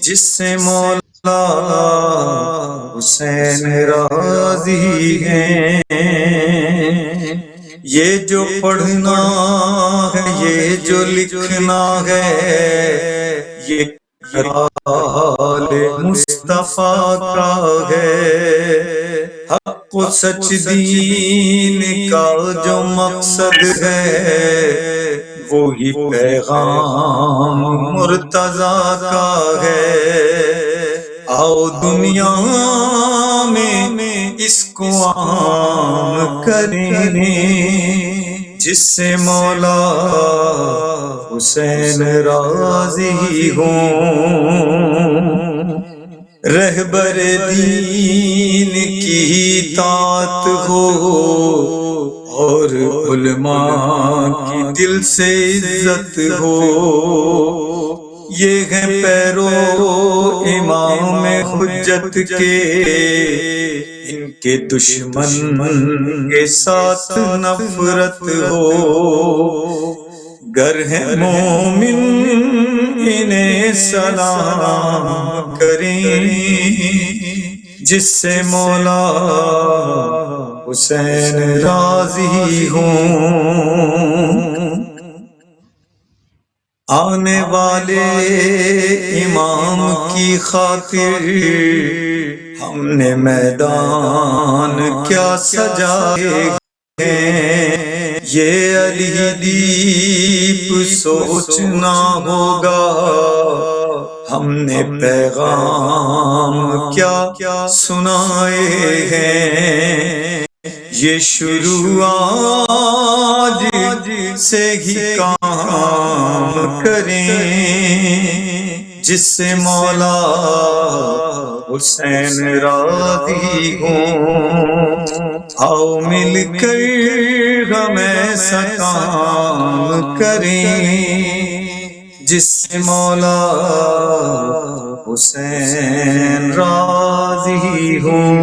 جس سے مولا حسین راضی ہیں۔ یہ جو پڑھنا ہے، یہ جو لکھنا ہے، یہ حال مصطفیٰ کا ہے۔ حق و سچ دین کا جو مقصد ہے، وہی پیغام مرتضیٰ کا ہے۔ آؤ دنیا میں اس کو عام کریں جس سے مولا حسین راضی ہوں۔ رہبر دین کی اطاعت ہو اور علماء کی دل سے عزت ہو، یہ ہے پیرو امام حجت کے، ان کے دشمن کے ساتھ نفرت ہو۔ گر ہے مومن انہیں سلام کریں جس سے مولا حسین راضی ہوں۔ آنے والے امام کی خاطر ہم نے میدان کیا سجائے ہیں، یہ علی دیپ سوچنا ہوگا، ہم نے پیغام کیا سنائے ہیں۔ یہ شروع آج سے ہی کام کریں جس سے مولا حسین راضی ہوں۔ آؤ مل کر ہم ایسا کام کریں جس سے مولا حسین راضی ہوں۔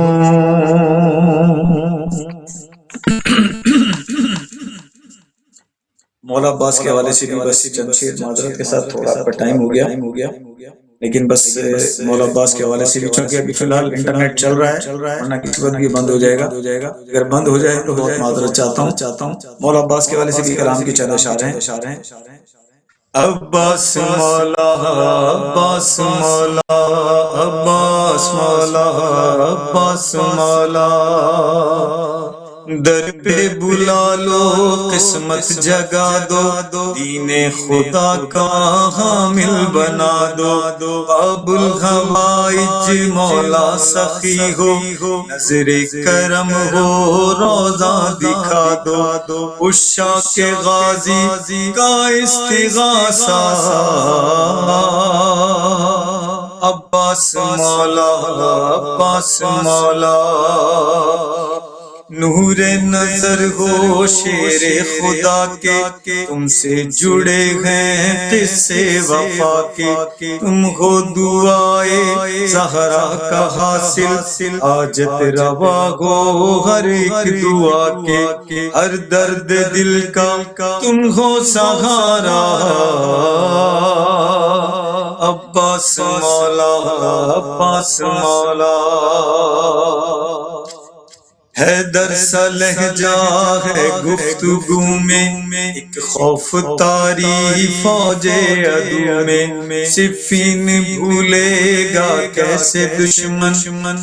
مولا عباس کے حوالے سے بھی بس چند شعر معذرت کے ساتھ، تھوڑا آپ کا ٹائم ہو گیا، لیکن بس مولا عباس کے حوالے سے بھی، چونکہ ابھی فی الحال انٹرنیٹ چل رہا ہے، ورنہ کسی وقت بھی بند ہو جائے گا۔ اگر بند ہو جائے تو بہت معذرت چاہتا ہوں۔ مولا عباس کے حوالے سے بھی کلام کی چند اشعار ہیں۔ عباس مولا، عباس مولا، عباس مولا، عباس مولا، در پہ بلا لو قسمت جگا دو، دین خدا کا حامل بنا دو۔ ابو الحوائج مولا سخی ہو، نظر کرم ہو روزہ دکھا دو۔ عشاق غازی کا استغاثہ عباس مولا، عباس مولا، نور نظر ہو شیر خدا کے، تم سے جڑے ہیں قصے وفا کے۔ تم ہو دعائے زہرا کا حاصل، حاجت روا ہو ہر ایک دعا کے۔ ہر درد دل کا تم ہو سہارا عباس مولا، عباس مولا۔ حیدر سا لہجہ ہے گفتگو میں، ایک خوف طاری فوج عدو میں۔ صفین بھولے گا کیسے دشمن،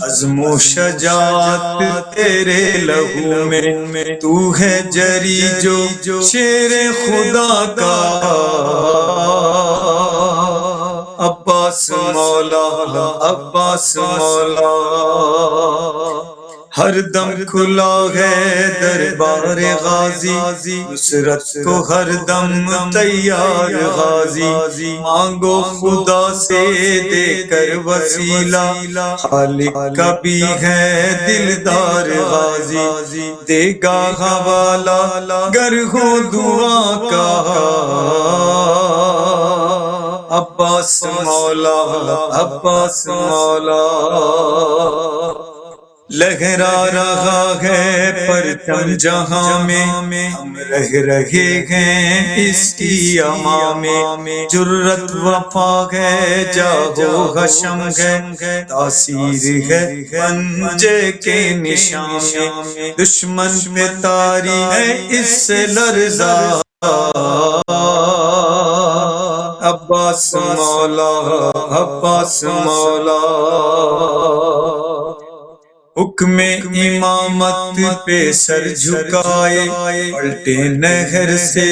عزم و شجاعت تیرے لہو میں۔ تو ہے جری جو شیر خدا کا عباس مولا، عباس مولا۔ ہر دم کھلا ہے دربار غازی، نصرت کو ہر دم تیار غازی۔ مانگو خدا سے دے کر وسیلہ، خالق کا بھی ہے دلدار غازی۔ دے گا حوالہ گر ہو دعا کا عباس مولا عباس مولا لہرا رہا ہے پرچم جہاں میں ہم رہ رہے ہیں اس کی اما میں جرت وفا ہے جاہو حشم ہے تاثیر ہے پنجے کے نشان میں دشمن پہ تاری ہے اس سے لرزا عباس مولا عباس مولا حکم امامت پہ سر جھکائے پلٹے نہر سے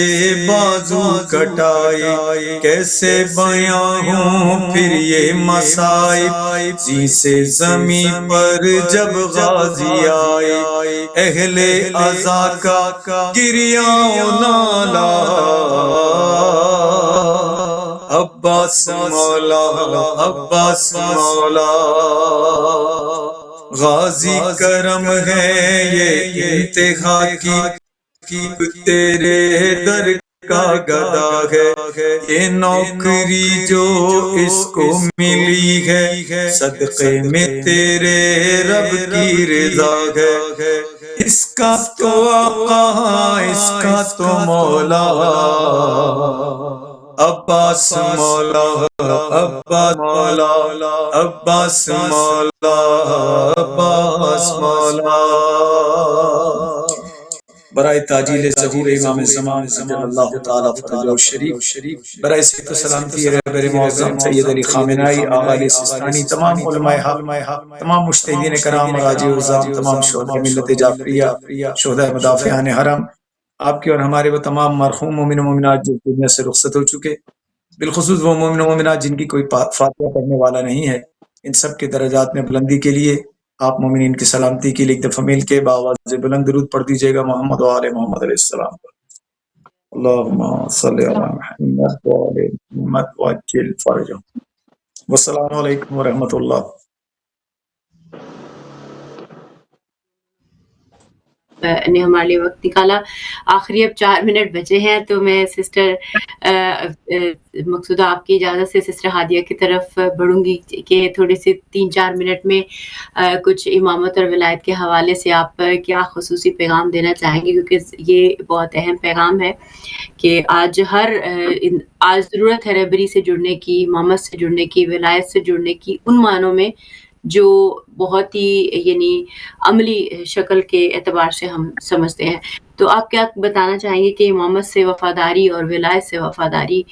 بازو کٹائے کیسے بیاں ہوں پھر یہ مسائب جی سے زمین پر جب غازی آئے اہل عزا کا گریہ و نالہ عباس مولا عباس مولا غازی کرم ہے یہ انتہا کی تیرے در کا گدا ہے یہ نوکری جو اس کو ملی ہے صدقے میں تیرے رب کی رضا ہے اس کا تو آقا اس کا تو مولا عباس مولا عباس مولا عباس مولا عباس مولا برائے تاجیل ظہور امام زمان عجل اللہ تعالیٰ فرجہ الشریف برائے صحت و سلامتی رہبر معظم سید علی خامنائی آغا علیہ السلام تمام علماء حق تمام مجتہدین کرام مراجع عظام تمام شہداء ملت جعفریہ شہداء مدافعان حرم آپ کے اور ہمارے وہ تمام مرحوم مومن و مومنات جو دنیا سے رخصت ہو چکے بالخصوص وہ مومن و مومنات جن کی کوئی فاتحہ پڑھنے والا نہیں ہے ان سب کے درجات میں بلندی کے لیے آپ مومنین کی سلامتی کے لیے ایک دفعہ مل کے بآواز بلند درود پڑھ دیجیے گا محمد و آل محمد علیہ السلام پر اللہم صلی علی محمد و آل محمد وعجل فرجہ والسلام علیکم ورحمۃ اللہ نے ہمارے لیے وقت نکالا آخری اب 4 منٹ بچے ہیں تو میں سسٹر مقصودہ آپ کی اجازت سے سسٹر ہادیہ کی طرف بڑھوں گی کہ تھوڑی سی 3-4 منٹ میں کچھ امامت اور ولایت کے حوالے سے آپ کیا خصوصی پیغام دینا چاہیں گے کیونکہ یہ بہت اہم پیغام ہے کہ آج ضرورت ہے رہبری سے جڑنے کی امامت سے جڑنے کی ولایت سے جڑنے کی ان معنوں میں جو بہت ہی یعنی عملی شکل کے اعتبار سے ہم سمجھتے ہیں تو آپ کیا بتانا چاہیں گے کہ امامت سے وفاداری اور ولایت سے وفاداری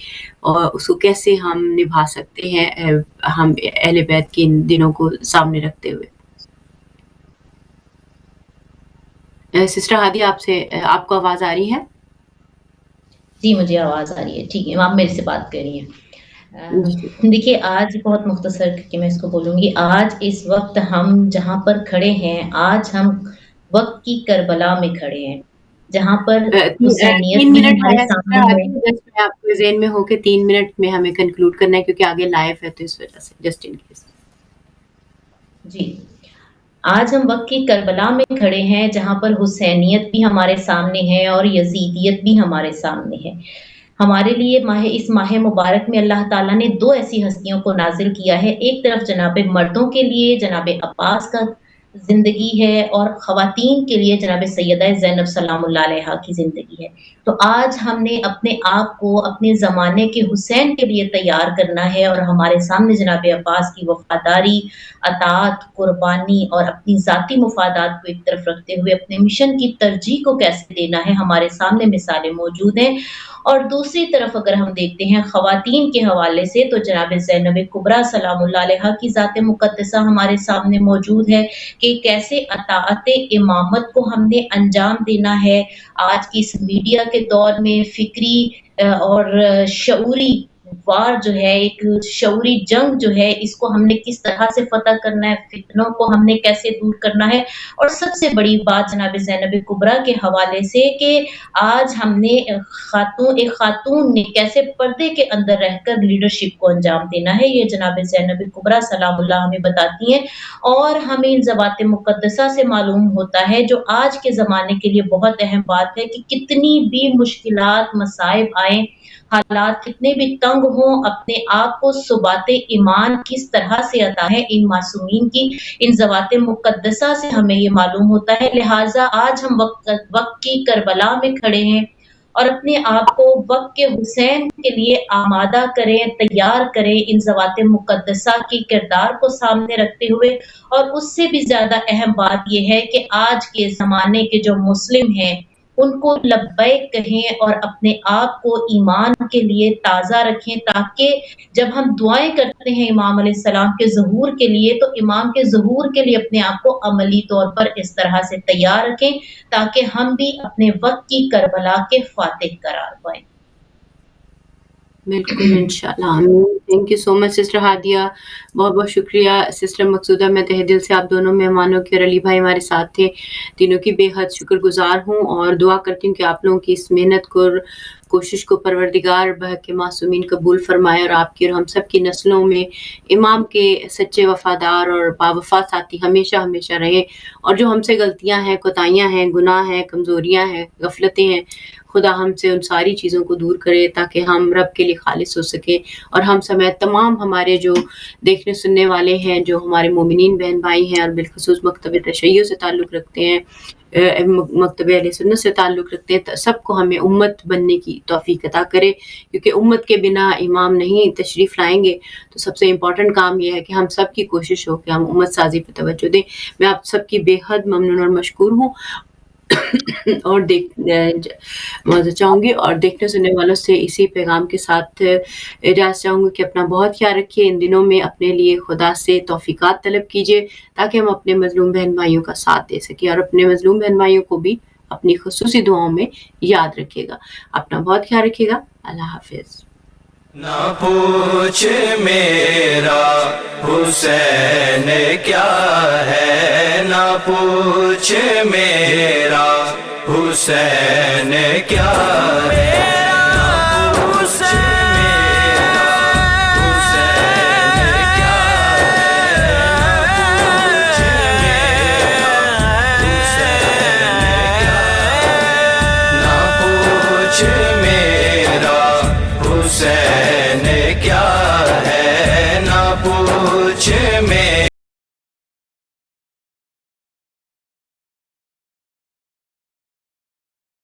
اور اس کو کیسے ہم نبھا سکتے ہیں ہم اہل بیت کے ان دنوں کو سامنے رکھتے ہوئے سسٹر ہادی آپ کو آواز آ رہی ہے جی مجھے آواز آ رہی ہے ٹھیک ہے آپ میرے سے بات کر رہی ہیں دیکھیے آج بہت مختصر کہ میں اس کو بولوں گی آج اس وقت ہم جہاں پر کھڑے ہیں آج ہم وقت کی کربلا میں کھڑے ہیں جہاں پر حسینیت بھی ہمارے سامنے ہے آپ کو ذہن میں ہو کہ 3 منٹ میں ہمیں کنکلوڈ کرنا ہے کیونکہ آگے لائیو ہے تو اس وجہ سے جسٹ ان کیس جی آج ہم وقت کی کربلا میں کھڑے ہیں جہاں پر حسینیت بھی ہمارے سامنے ہے اور یزیدیت بھی ہمارے سامنے ہے ہمارے لیے اس ماہ مبارک میں اللہ تعالیٰ نے 2 ایسی ہستیوں کو نازل کیا ہے ایک طرف جناب مردوں کے لیے جناب عباس کا زندگی ہے اور خواتین کے لیے جناب سیدہ زینب سلام اللہ علیہا کی زندگی ہے تو آج ہم نے اپنے آپ کو اپنے زمانے کے حسین کے لیے تیار کرنا ہے اور ہمارے سامنے جناب عباس کی وفاداری اطاعت قربانی اور اپنی ذاتی مفادات کو ایک طرف رکھتے ہوئے اپنے مشن کی ترجیح کو کیسے دینا ہے ہمارے سامنے مثالیں موجود ہیں اور دوسری طرف اگر ہم دیکھتے ہیں خواتین کے حوالے سے تو جناب زینب کبریٰ سلام اللہ علیہا کی ذات مقدسہ ہمارے سامنے موجود ہے کہ کیسے اطاعت امامت کو ہم نے انجام دینا ہے آج کی اس میڈیا کے دور میں فکری اور شعوری وار جو ہے ایک شعوری جنگ جو ہے اس کو ہم نے کس طرح سے فتح کرنا ہے فتنوں کو ہم نے کیسے دور کرنا ہے اور سب سے بڑی بات جناب زینب کبریٰ کے حوالے سے کہ آج ہم نے ایک خاتون نے کیسے پردے کے اندر رہ کر لیڈرشپ کو انجام دینا ہے یہ جناب زینب کبریٰ سلام اللہ ہمیں بتاتی ہیں اور ہمیں ان ذوات مقدسہ سے معلوم ہوتا ہے جو آج کے زمانے کے لیے بہت اہم بات ہے کہ کتنی بھی مشکلات مصائب آئیں حالات کتنے بھی تنگ ہوں، اپنے آپ کو ثبات ایمان کس طرح سے عطا ہے ان معصومین کی، ان ذوات مقدسہ سے ہمیں یہ معلوم ہوتا ہے۔ لہٰذا آج ہم وقت کی کربلا میں کھڑے ہیں اور اپنے آپ کو وقت کے حسین کے لیے آمادہ کریں، تیار کریں، ان ذوات مقدسہ کی کردار کو سامنے رکھتے ہوئے۔ اور اس سے بھی زیادہ اہم بات یہ ہے کہ آج کے زمانے کے جو مسلم ہیں ان کو لبیک کہیں اور اپنے آپ کو ایمان کے لیے تازہ رکھیں، تاکہ جب ہم دعائیں کرتے ہیں امام علیہ السلام کے ظہور کے لیے تو امام کے ظہور کے لیے اپنے آپ کو عملی طور پر اس طرح سے تیار رکھیں تاکہ ہم بھی اپنے وقت کی کربلا کے فاتح قرار پائیں۔ بالکل انشاءاللہ، thank you so much sister Hadia, بہت بہت شکریہ سسٹر مقصودہ، میں تہ دل سے آپ دونوں مہمانوں کی اور علی بھائی ہمارے ساتھ تھے، تینوں کی بے حد شکر گزار ہوں اور دعا کرتی ہوں کہ آپ لوگوں کی اس محنت کو اور کوشش کو پروردگار بحق معصومین قبول فرمائے اور آپ کی اور ہم سب کی نسلوں میں امام کے سچے وفادار اور باوفا ساتھی ہمیشہ ہمیشہ رہیں، اور جو ہم سے غلطیاں ہیں، کوتاہیاں ہیں، گناہ ہیں، کمزوریاں ہیں، غفلتیں ہیں، خدا ہم سے ان ساری چیزوں کو دور کرے تاکہ ہم رب کے لیے خالص ہو سکیں، اور ہم سمیت تمام ہمارے جو دیکھنے سننے والے ہیں، جو ہمارے مومنین بہن بھائی ہیں اور بالخصوص مکتب تشیع سے تعلق رکھتے ہیں، مکتب اہل سنت سے تعلق رکھتے ہیں، سب کو ہمیں امت بننے کی توفیق عطا کرے، کیونکہ امت کے بنا امام نہیں تشریف لائیں گے۔ تو سب سے امپورٹنٹ کام یہ ہے کہ ہم سب کی کوشش ہو کہ ہم امت سازی پہ توجہ دیں۔ میں آپ سب کی بے حد ممنون اور مشکور ہوں اور معذرت چاہوں گی، اور دیکھنے سننے والوں سے اسی پیغام کے ساتھ اجازت چاہوں گی کہ اپنا بہت خیال رکھیے، ان دنوں میں اپنے لیے خدا سے توفیقات طلب کیجیے تاکہ ہم اپنے مظلوم بہن بھائیوں کا ساتھ دے سکیں، اور اپنے مظلوم بہن بھائیوں کو بھی اپنی خصوصی دعاؤں میں یاد رکھیے گا۔ اپنا بہت خیال رکھیے گا، اللہ حافظ۔ نہ پوچھ میرا حسین کیا ہے، نہ پوچھ میرا حسین کیا ہے، نہ پوچھ میرا حسین کیا ہے، نہ پوچھ میرا حسین کیا ہے، نہ پوچھ